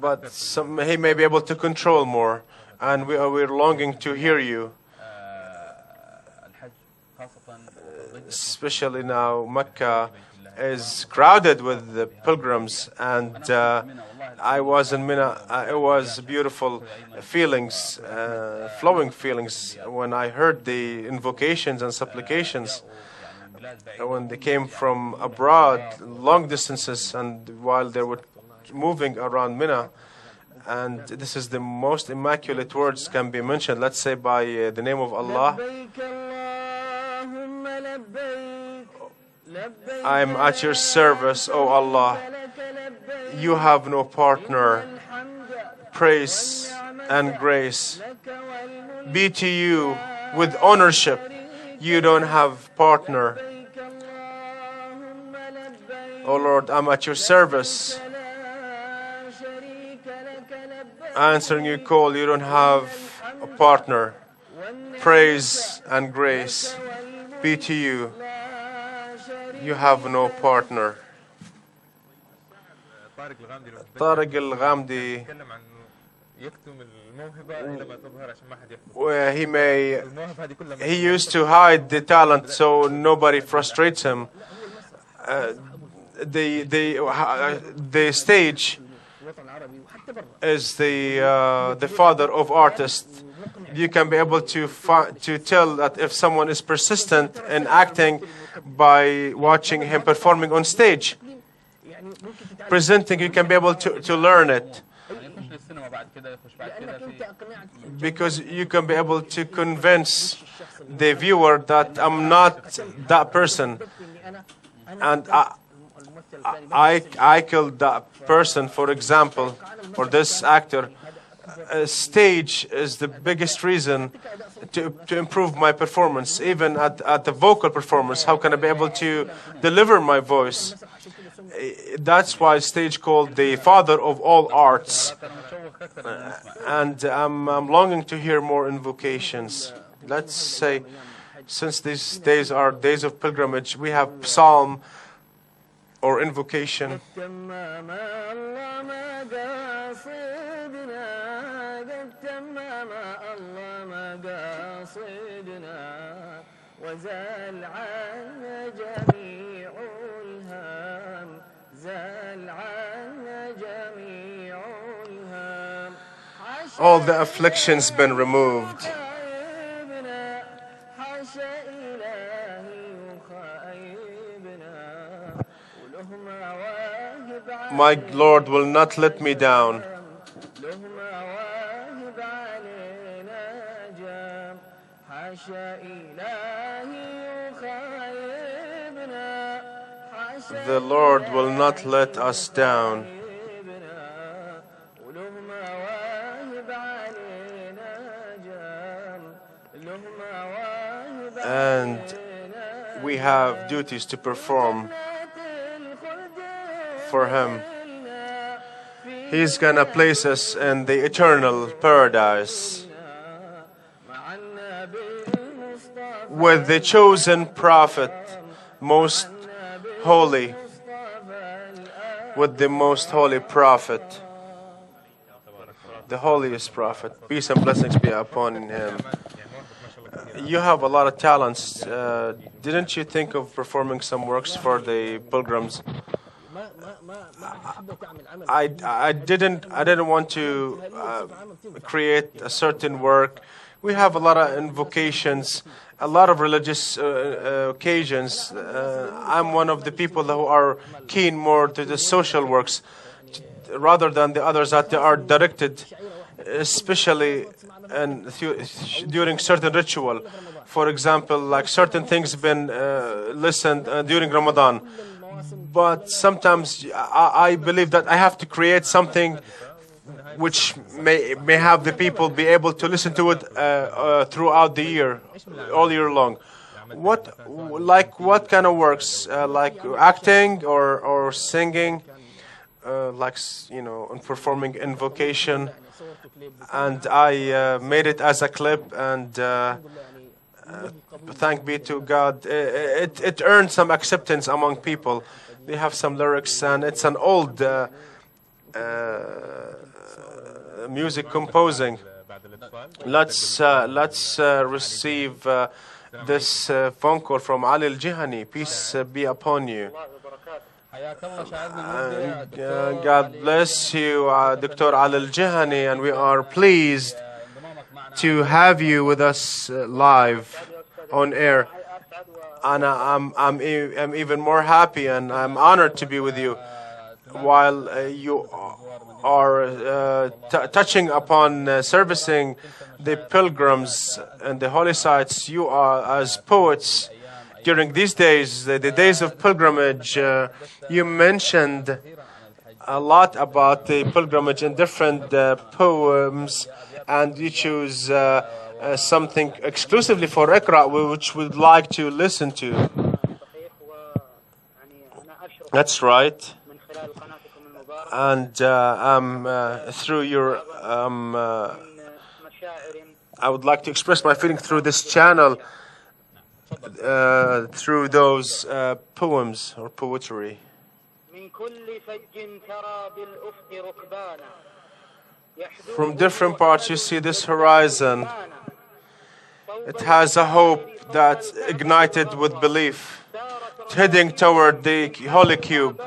but he may be able to control more, and we're longing to hear you. Especially now, Mecca is crowded with the pilgrims, and I was in Mina. It was beautiful feelings, flowing feelings, when I heard the invocations and supplications when they came from abroad, long distances, and while they were moving around Mina. And this is the most immaculate words can be mentioned, let's say, by the name of Allah. I am at your service, O Allah. You have no partner. Praise and grace be to you with ownership. You don't have partner. O Lord, I'm at your service. Answering your call, you don't have a partner. Praise and grace be to you. You have no partner. طارق الغامدي, where he used to hide the talent so nobody frustrates him. The stage is the father of artists. You can be able to tell that if someone is persistent in acting by watching him performing on stage. Presenting, you can be able to learn it, because you can be able to convince the viewer that I'm not that person, and I killed that person, for example, or this actor. Stage is the biggest reason to improve my performance, even at the vocal performance. How can I be able to deliver my voice? That's why stage called the father of all arts. And I'm longing to hear more invocations. Let's say, since these days are days of pilgrimage, we have psalm or invocation. All the afflictions been removed. My Lord will not let me down. The Lord will not let us down. And we have duties to perform for Him. He's gonna place us in the eternal paradise with the chosen prophet, most holy, with the most holy prophet, the holiest prophet. Peace and blessings be upon him. You have a lot of talents. Didn't you think of performing some works for the pilgrims? I didn't want to create a certain work. We have a lot of invocations, a lot of religious occasions. I'm one of the people who are keen more to the social works rather than the others that are directed, especially and during certain ritual. For example, like certain things been listened during Ramadan. But sometimes I believe that I have to create something which may have the people be able to listen to it throughout the year, all year long. What kind of works? Like acting or singing, and performing invocation. And I made it as a clip, and thank be to God, it earned some acceptance among people. They have some lyrics, and it's an old music composing. Let's receive this phone call from Ali Al-Jihani. Peace be upon you. God bless you, Dr. Ali Al-Jihani, and we are pleased to have you with us live on air. And I'm even more happy, and I'm honored to be with you while you are touching upon servicing the pilgrims and the holy sites. You are, as poets, during these days, the days of pilgrimage, you mentioned a lot about the pilgrimage in different poems, and you choose something exclusively for Iqra, which we'd like to listen to. That's right. And through your, I would like to express my feeling through this channel, through those poems or poetry. From different parts you see this horizon. It has a hope that's ignited with belief, heading toward the Holy Cube.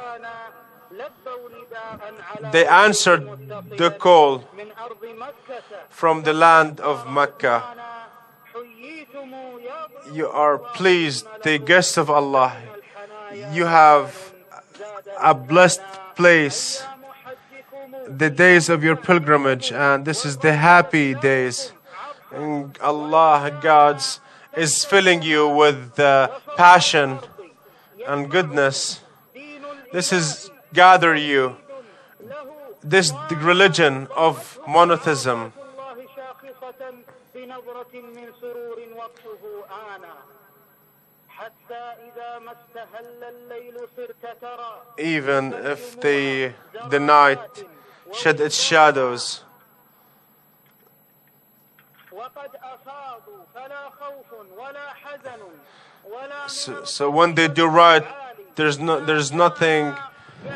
They answered the call from the land of Mecca. You are pleased, the guests of Allah. You have a blessed place, the days of your pilgrimage, and this is the happy days. And Allah, God, is filling you with passion and goodness. This is gather you, this religion of monotheism. Even if the night shed its shadows, so when they do right, there's nothing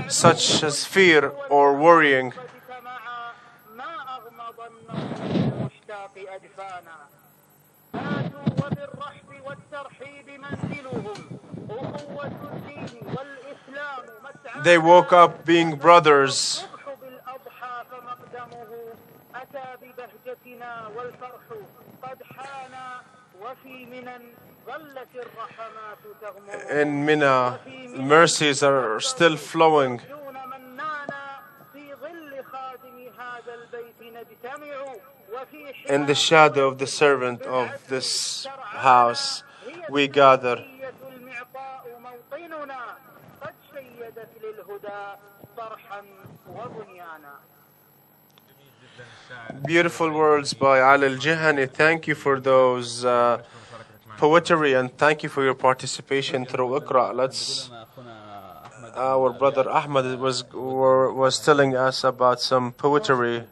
such as fear or worrying. They woke up being brothers. In Mina, mercies are still flowing. In the shadow of the servant of this house, we gather. Beautiful words by Ali Al-Jihani. Thank you for those poetry, and thank you for your participation through Iqra. Our brother Ahmed was telling us about some poetry.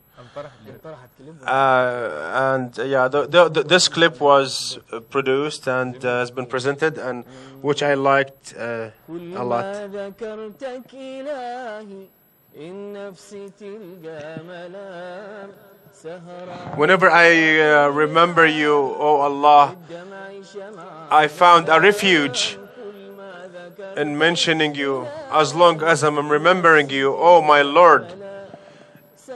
And yeah, this clip was produced and has been presented, and which I liked a lot. Whenever I remember you, oh Allah, I found a refuge in mentioning you. As long as I'm remembering you, oh my Lord,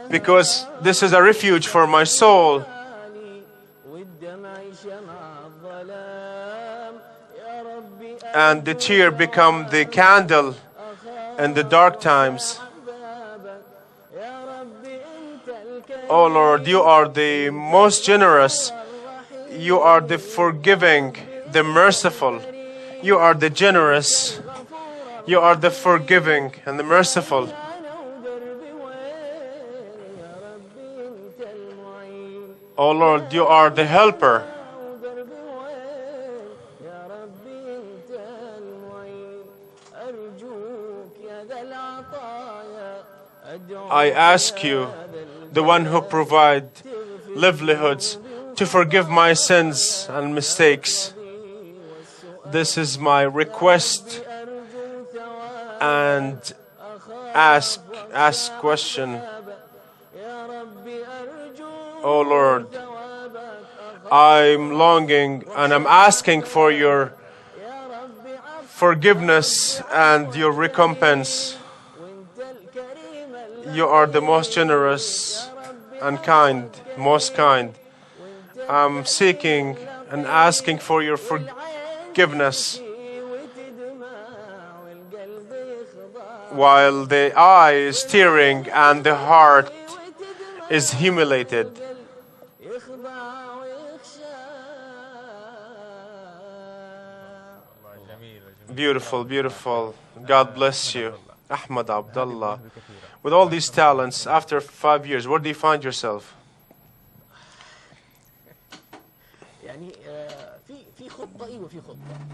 because this is a refuge for my soul. And the tear become the candle in the dark times. Oh Lord, you are the most generous. You are the forgiving, the merciful. You are the generous. You are the forgiving and the merciful. Oh Lord, you are the helper. I ask you, the one who provide livelihoods, to forgive my sins and mistakes. This is my request, and ask question. Oh Lord, I'm longing and I'm asking for your forgiveness and your recompense. You are the most generous and kind, most kind. I'm seeking and asking for your forgiveness, while the eye is tearing and the heart is humiliated. Beautiful, beautiful. God bless you. Ahmad Abdullah. With all these talents, after 5 years, where do you find yourself?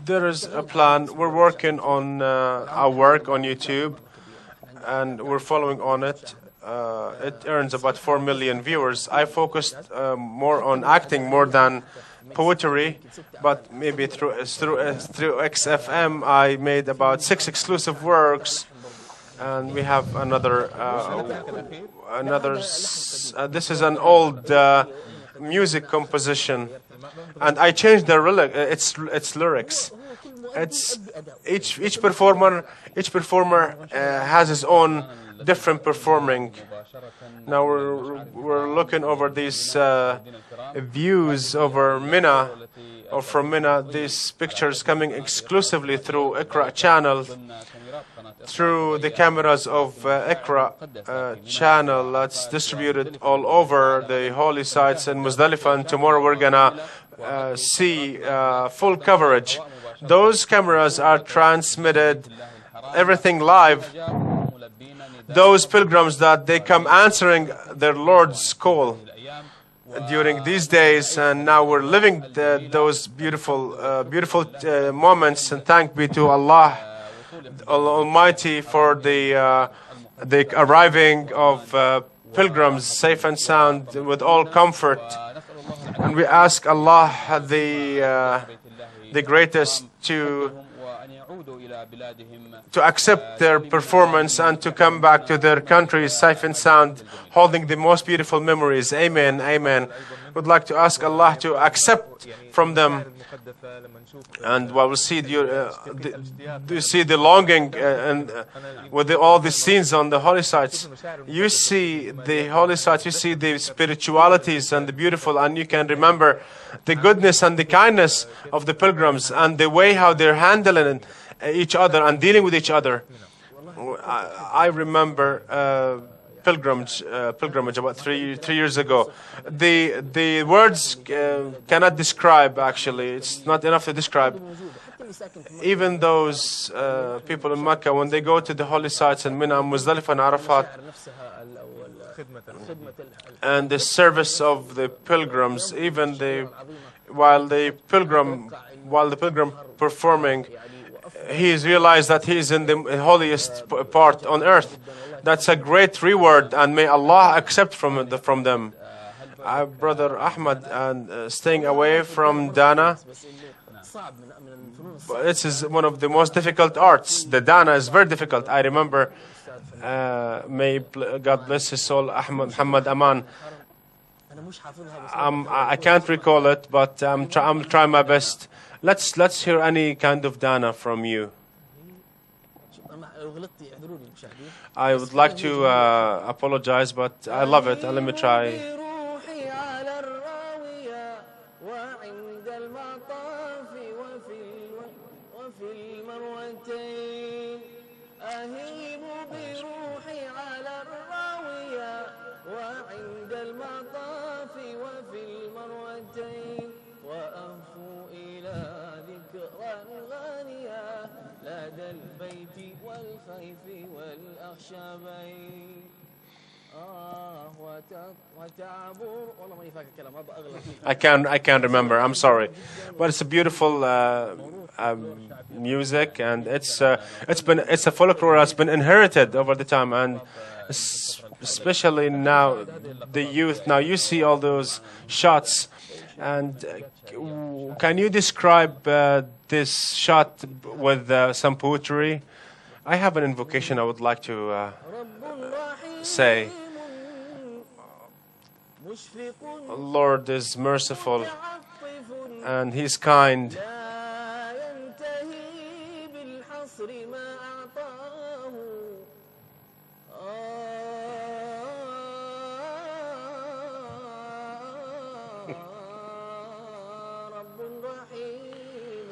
There is a plan. We're working on our work on YouTube, and we're following on it. It earns about 4 million viewers. I focused more on acting more than poetry, but maybe through XFM I made about 6 exclusive works, and we have another. This is an old music composition, and I changed the its lyrics. It's each performer has his own different performing. Now we're looking over these views over Mina, or from Mina. These pictures coming exclusively through Iqra channel, through the cameras of Iqra channel that's distributed all over the holy sites in Muzdalifah. And tomorrow we're gonna see full coverage. Those cameras are transmitted everything live. Those pilgrims that they come answering their Lord's call during these days, and now we're living those beautiful moments. And thank be to Allah Almighty for the arriving of pilgrims safe and sound with all comfort. And we ask Allah the greatest to accept their performance and to come back to their countries safe and sound, holding the most beautiful memories. Amen, amen. Would like to ask Allah to accept from them. And while we see you see the longing and with all the scenes on the holy sites, you see the holy sites, you see the spiritualities and the beautiful, and you can remember the goodness and the kindness of the pilgrims and the way how they're handling each other and dealing with each other. I remember pilgrimage about three years ago. The words cannot describe. Actually, it's not enough to describe. حتى اللي ساكن في Even those people in Mecca, when they go to the holy sites in Mina, Muzdalifah, and Arafat, المشاعر نفسها خدمة and the service of the pilgrims, even while the pilgrim performing, he's realized that he's in the holiest part on earth. That's a great reward, and may Allah accept from them. Brother Ahmad, and staying away from Dana, بس إنه صعب من الفنون but this is one of the most difficult arts. The Dana is very difficult. I remember, may God bless his soul, Muhammad Aman. أنا مش حافظها بس I can't recall it, but I'm trying my best. Let's hear any kind of Dana from you. أنا لو غلطت اعذروني المشاهدين I would like to apologize, but I love it. Let me try. روحي على الراوية وعند المطاف وفي المروتين أهيم بروحي على الراوية وعند المطاف وفي المروتين وأهفو إلى ذكرى غانية لدى البيت والخيف والأخشبين وتعبر والله ماني فاكر الكلام هذا أغلب I can't remember. I'm sorry, but it's a beautiful music, and it's a folklore that's been inherited over the time, and especially now the youth. Now you see all those shots, and can you describe this shot with some poetry? I have an invocation I would like to say. Lord is merciful and He's kind. لا ينتهي بالحصر ما أعطاه رب رحيم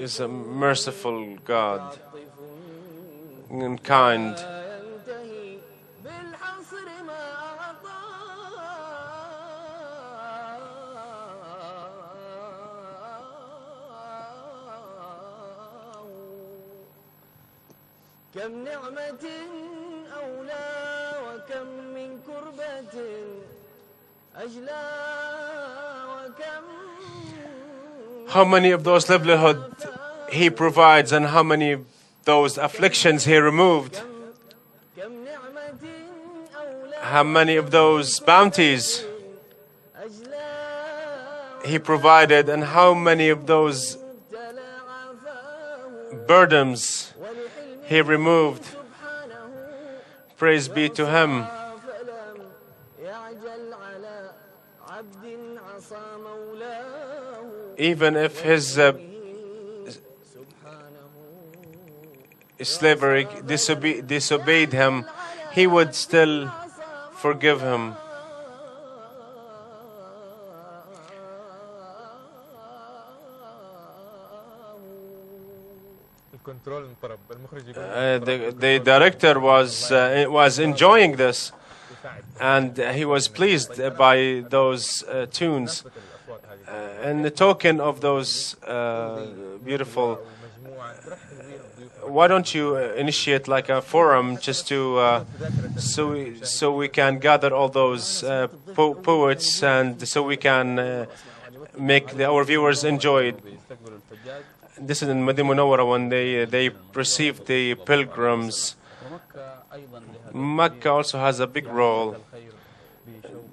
Is a merciful God and kind. لا ينتهي بالحصر ما أعطاه كم نعمة أولى وكم من كربة أجلى وكم How many of those livelihood He provides, and how many of those afflictions He removed? كم نعمة أولى How many of those bounties أجلى He provided, and how many of those ابتلى عفاه burdens ولحلمه He removed? سبحانه Praise be to Him. فلم يعجل على عبد عصى مولاه Even if his slavery disobeyed Him, He would still forgive him. الكنترول انضرب المخرج يقول The director was enjoying this, and he was pleased by those tunes. And the token of those beautiful, why don't you initiate like a forum just to so we can gather all those poets, and so we can make our viewers enjoy it. يستقبلوا الحجاج This is in Madinah Munawwara when they received the pilgrims. ومكة أيضا لها Mecca also has a big role. الخير بشوق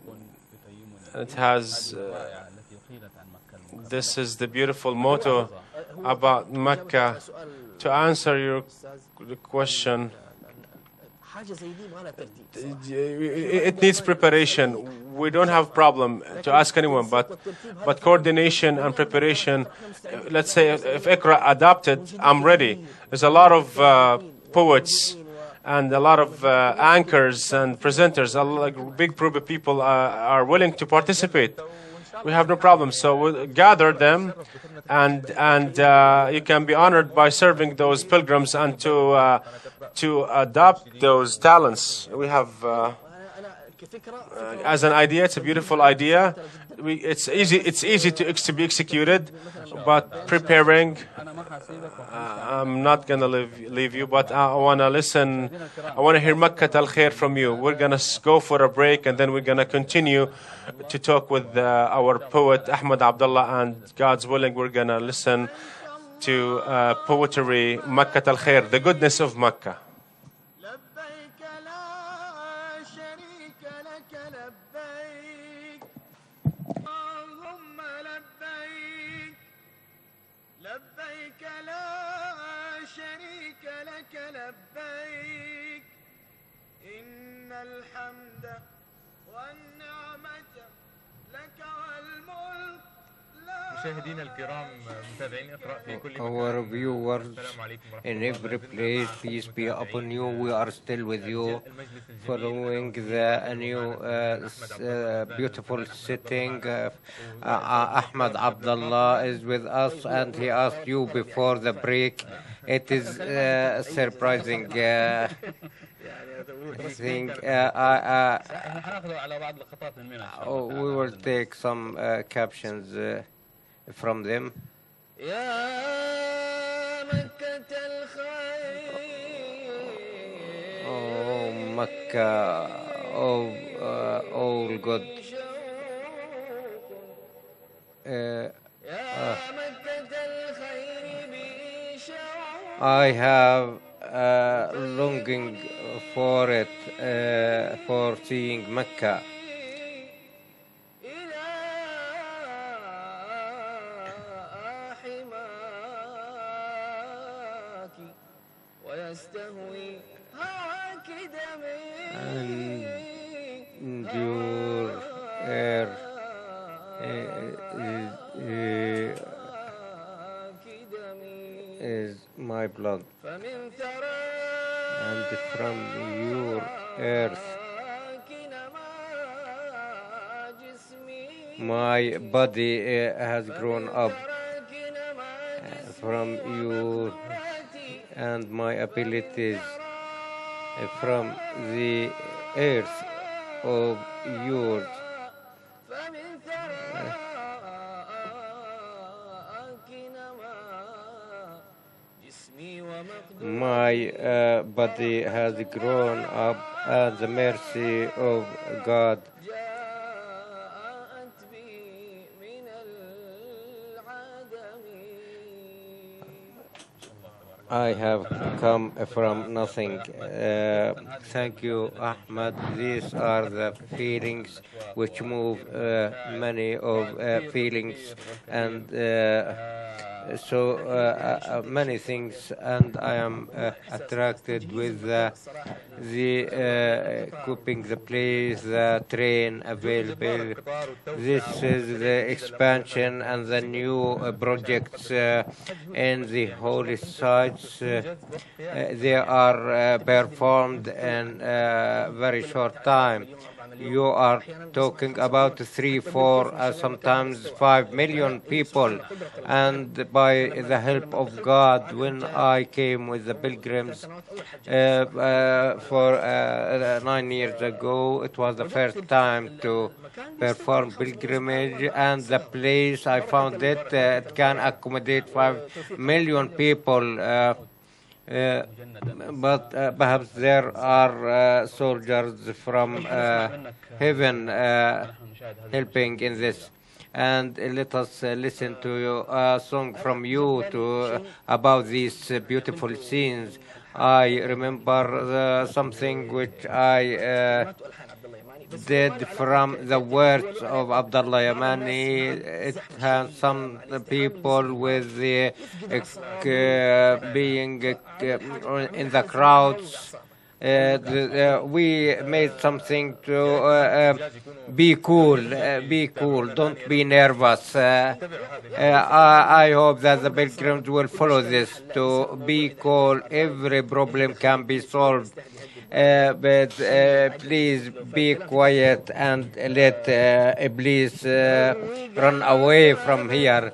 بتيمنا It has الرائعة التي قيلت عن مكة المكرمة. this is the beautiful motto about Mecca. To answer your question, حاجة زي دي ما لها ترتيب it needs preparation. We don't have problem to ask anyone, but coordination and preparation. Let's say if Iqra adopted, I'm ready. There's a lot of poets and a lot of anchors and presenters. A big group of people are willing to participate. We have no problem. So we'll gather them, and you can be honored by serving those pilgrims and to adopt those talents. We have. As an idea, it's a beautiful idea. It's easy to be executed, but preparing. I'm not gonna leave you, but I wanna listen. I wanna hear Makkat al Khair from you. We're gonna go for a break, and then we're gonna continue to talk with our poet Ahmad Abdullah, and God's willing, we're gonna listen to poetry Makkat al Khair, the goodness of Makkah. مشاهدينا الكرام متابعين اقرأ في كل Our مكان. viewers السلام عليكم ورحمة in الله every وبركاته. place, peace be upon you. We are still with you, following the new beautiful sitting. Ahmad Abdullah is with us, and he asked you before the break. It is surprising thing. احنا حناخذ على بعض لقطات من منها إن شاء الله We will take some captions from them. يا مكة الخير Oh, Makkah, all good. يا مكة الخير بشوق I have longing for it, for seeing Mecca. إلى حماك ويستهوي هواك دمي And your air is my blood, فمن ثراك and from your earth نما جسمي my body has grown up. ثراك نما From you and my abilities, from the earth of yours. فمن ثراك نما جسمي ومقدوري My body has grown up at the mercy of God. جاءت بي من العدم I have come from nothing. Thank you, Ahmad. These are the feelings which move many of feelings and so many things, and I am attracted with the equipping the place, the train available. This is the expansion and the new projects in the holy sites. They are performed in a very short time. You are talking about 3, 4, sometimes 5 million people, and by the help of God, when I came with the pilgrims for 9 years ago, it was the first time to perform pilgrimage, and the place I found it can accommodate 5 million people. But perhaps there are soldiers from heaven helping in this. And let us listen to a song from you about these beautiful scenes. I remember something which I did from the words of Abdullah Yamani. It has some people with the being in the crowds. We made something to be cool, don't be nervous. I hope that the pilgrims will follow this. To be cool, every problem can be solved. but please be quiet and let Iblis run away from here.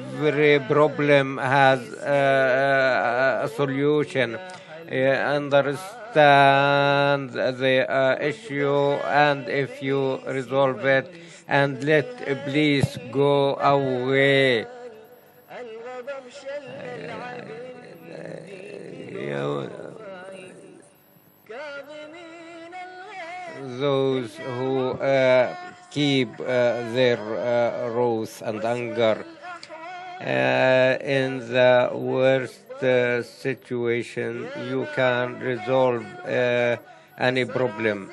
Every problem has a solution. Understand the issue, and if you resolve it, and let Iblis go away. Those who keep their wrath and anger in the worst situation, you can resolve any problem.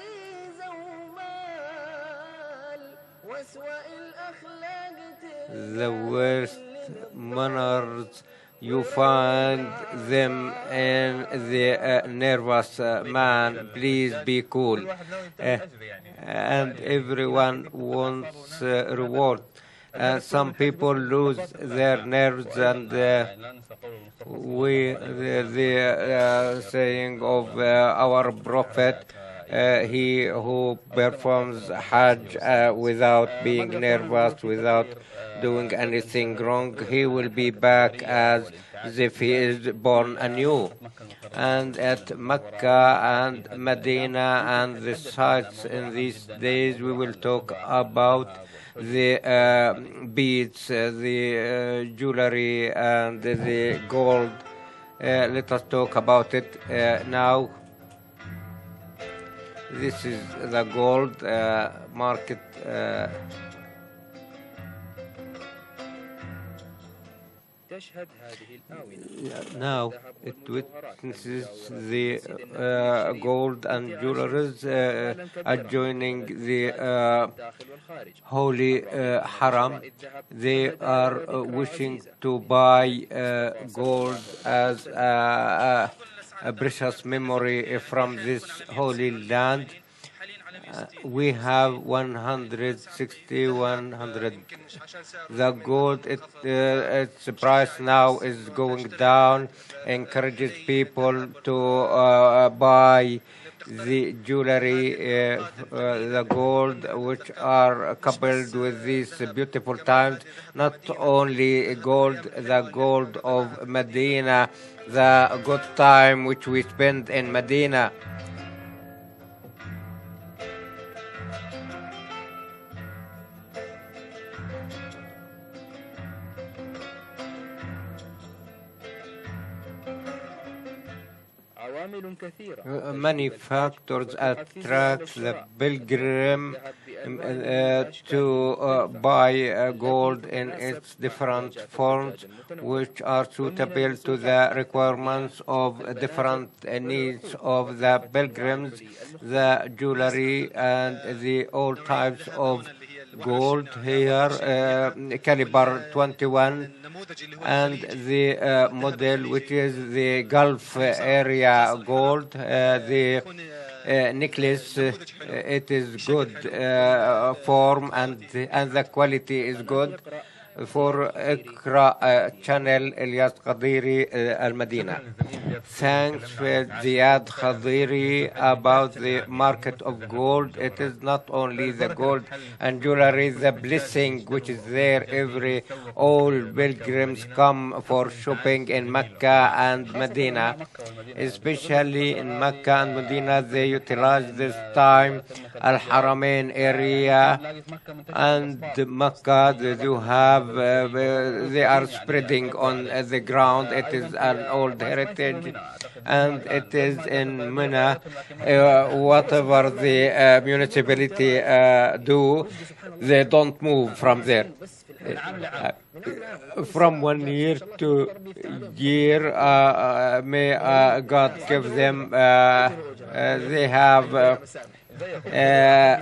The worst manners, you find them in the nervous man. Please be cool. And everyone wants reward. Some people lose their nerves, and the saying of our prophet, he who performs Hajj without being nervous, without doing anything wrong, he will be back as if he is born anew. And at Mecca and Medina and the sites in these days, we will talk about the beads, the jewelry, and the gold. Let us talk about it now. This is the gold market. Now it witnesses the gold and jewelries adjoining the holy haram. They are wishing to buy gold as a precious memory from this holy land. We have 160, 100. The gold, its price now is going down. Encourages people to buy the jewelry, the gold, which are coupled with these beautiful times. Not only gold, the gold of Medina, the good time which we spend in Medina. Many factors attract the pilgrim to buy gold in its different forms, which are suitable to the requirements of different needs of the pilgrims. The jewelry and the all types of gold here, caliber 21, and the model which is the Gulf area gold, the necklace, it is good form, and the quality is good. For Iqra channel, Ilyas Qadiri, Al Medina. Thanks for Ziad Khadiri about the market of gold. It is not only the gold and jewelry, the blessing which is there. All pilgrims come for shopping in Mecca and Medina, especially in Mecca and Medina. They utilize this time Al Haramain area and Mecca. They do have. They are spreading on the ground. It is an old heritage, and it is in Mina. Whatever the municipality do, they don't move from there. From 1 year to year, may God give them. They have.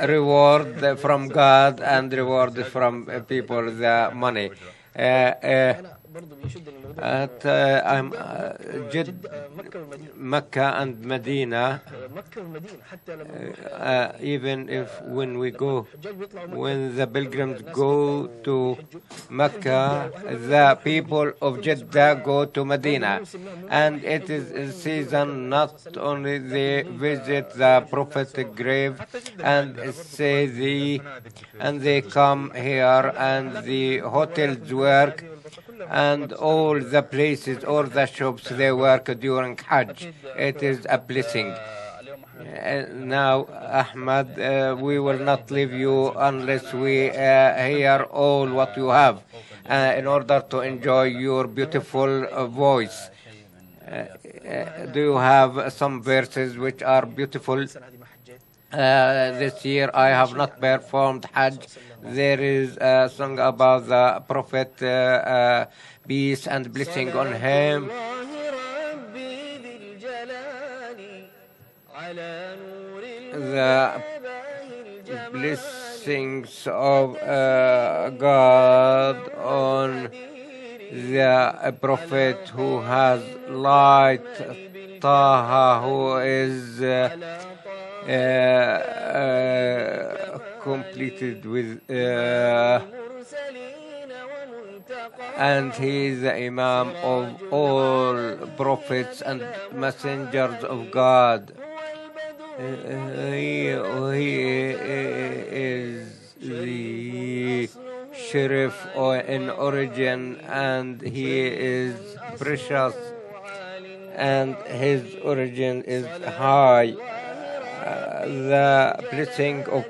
Reward from God and reward from people the money. برضه بيشد الموضوع at جد مكة and Medina. مكة والمدينة حتى لما Even if when we go, الحجاج بيطلعوا مكة when the pilgrims go to Mecca, the people of Jeddah go to Medina, and it is a season not only they visit the prophetic grave and say and they come here and the hotels work and all the places, all the shops they work during Hajj. It is a blessing. Now, Ahmad, we will not leave you unless we hear all what you have in order to enjoy your beautiful voice. Do you have some verses which are beautiful? This year I have not performed Hajj. There is a song about the Prophet, peace and blessing on him. The blessings of God on the Prophet who has light, Taha, who is completed with and he is the Imam of all prophets and messengers of God. He is the Sheriff in origin, and he is precious, and his origin is high. The blessing of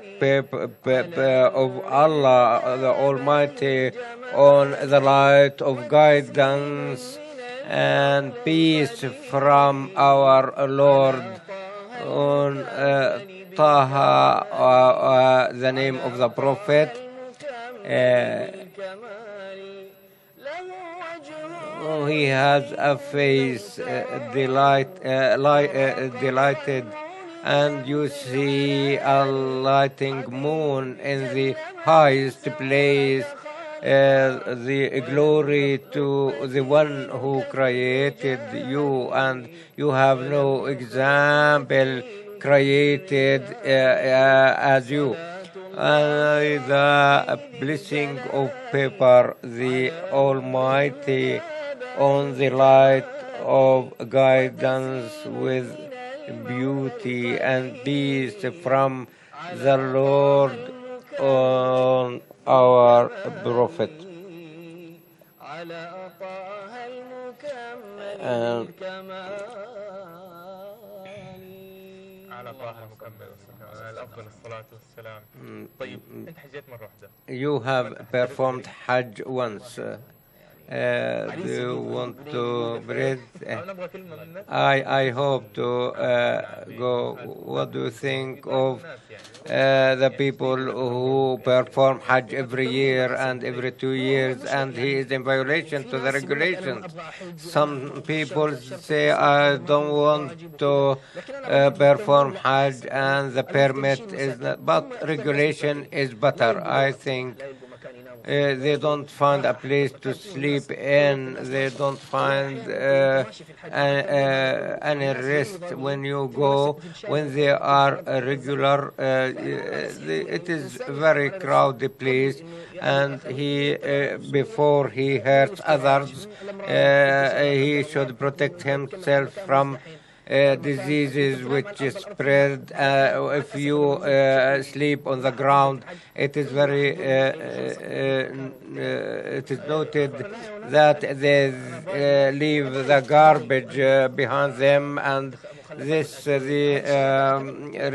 Allah, the Almighty, on the light of guidance and peace from our Lord on Taha, the name of the Prophet. He has a face delighted, and you see a lighting moon in the highest place. The glory to the one who created you, and you have no example created as you. The blessing of paper, the Almighty, on the light of guidance with beauty and peace from the Lord on our Prophet. على طه المكمل الأفضل الصلاة والسلام. طيب أنت حجيت مرة واحدة. You have performed Hajj once. Do you want to breathe? I hope to go. What do you think of the people who perform Hajj every year and every 2 years, and he is in violation to the regulations? Some people say, I don't want to perform Hajj, and the permit is not, but regulation is better. I think they don't find a place to sleep in. They don't find any rest when you go. When they are regular, it is very crowded place, and he before he hurts others, he should protect himself from diseases which spread if you sleep on the ground. It is very it is noted that they leave the garbage behind them, and this the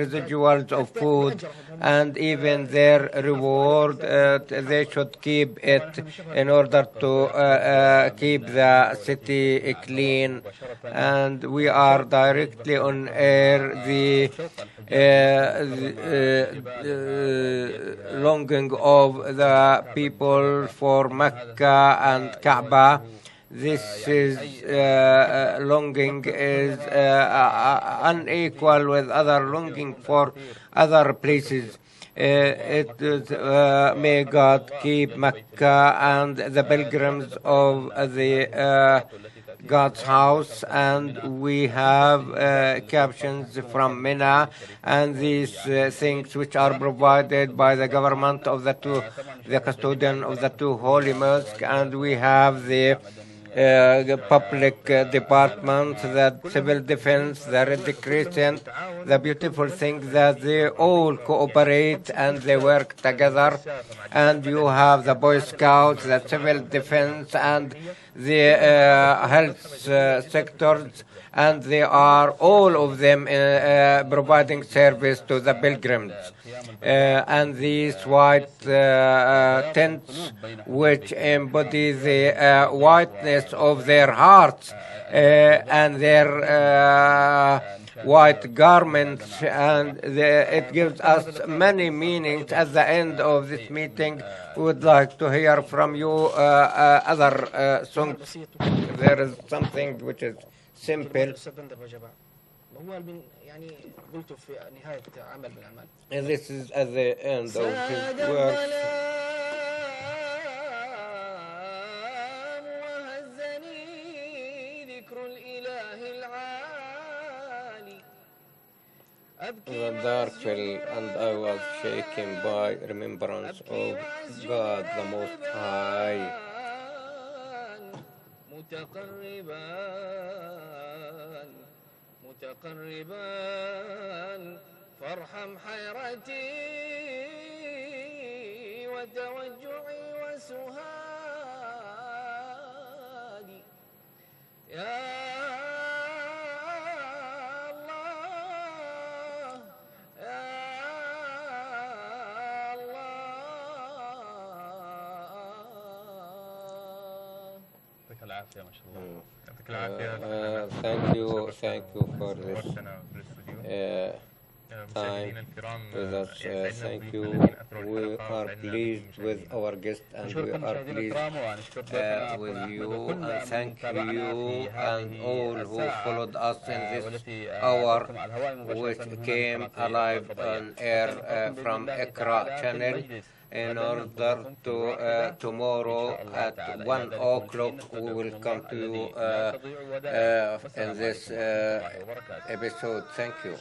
residuals of food and even their reward, they should keep it in order to keep the city clean. And we are directly on air. The longing of the people for Mecca and Kaaba. This is longing is unequal with other longing for other places. It is, may God keep Mecca and the pilgrims of the God's house, and we have captions from Mina and these things which are provided by the government of the custodian of the two holy mosques, and we have the public department, the civil defense, the Red Crescent. The beautiful thing that they all cooperate and they work together, and you have the Boy Scouts, the civil defense, and the health sectors, and they are all of them providing service to the pilgrims. And these white tents which embody the whiteness of their hearts and their white garments, and it gives us many meanings. At the end of this meeting, we would like to hear from you other songs. There is something which is simple. And this is at the end of his work. The dark fell, and I was shaken by remembrance of God the Most High. متقربا فارحم حيرتي وتوجعي وسهادي يا الله يا الله. يعطيك العافية ما شاء الله. Thank you for this time with us. Thank you. We are pleased with our guest, and we are pleased with you. And thank you and all who followed us in this hour, which came alive on air from Ikra channel. In order to tomorrow at 1 o'clock we will come to you in this episode. Thank you.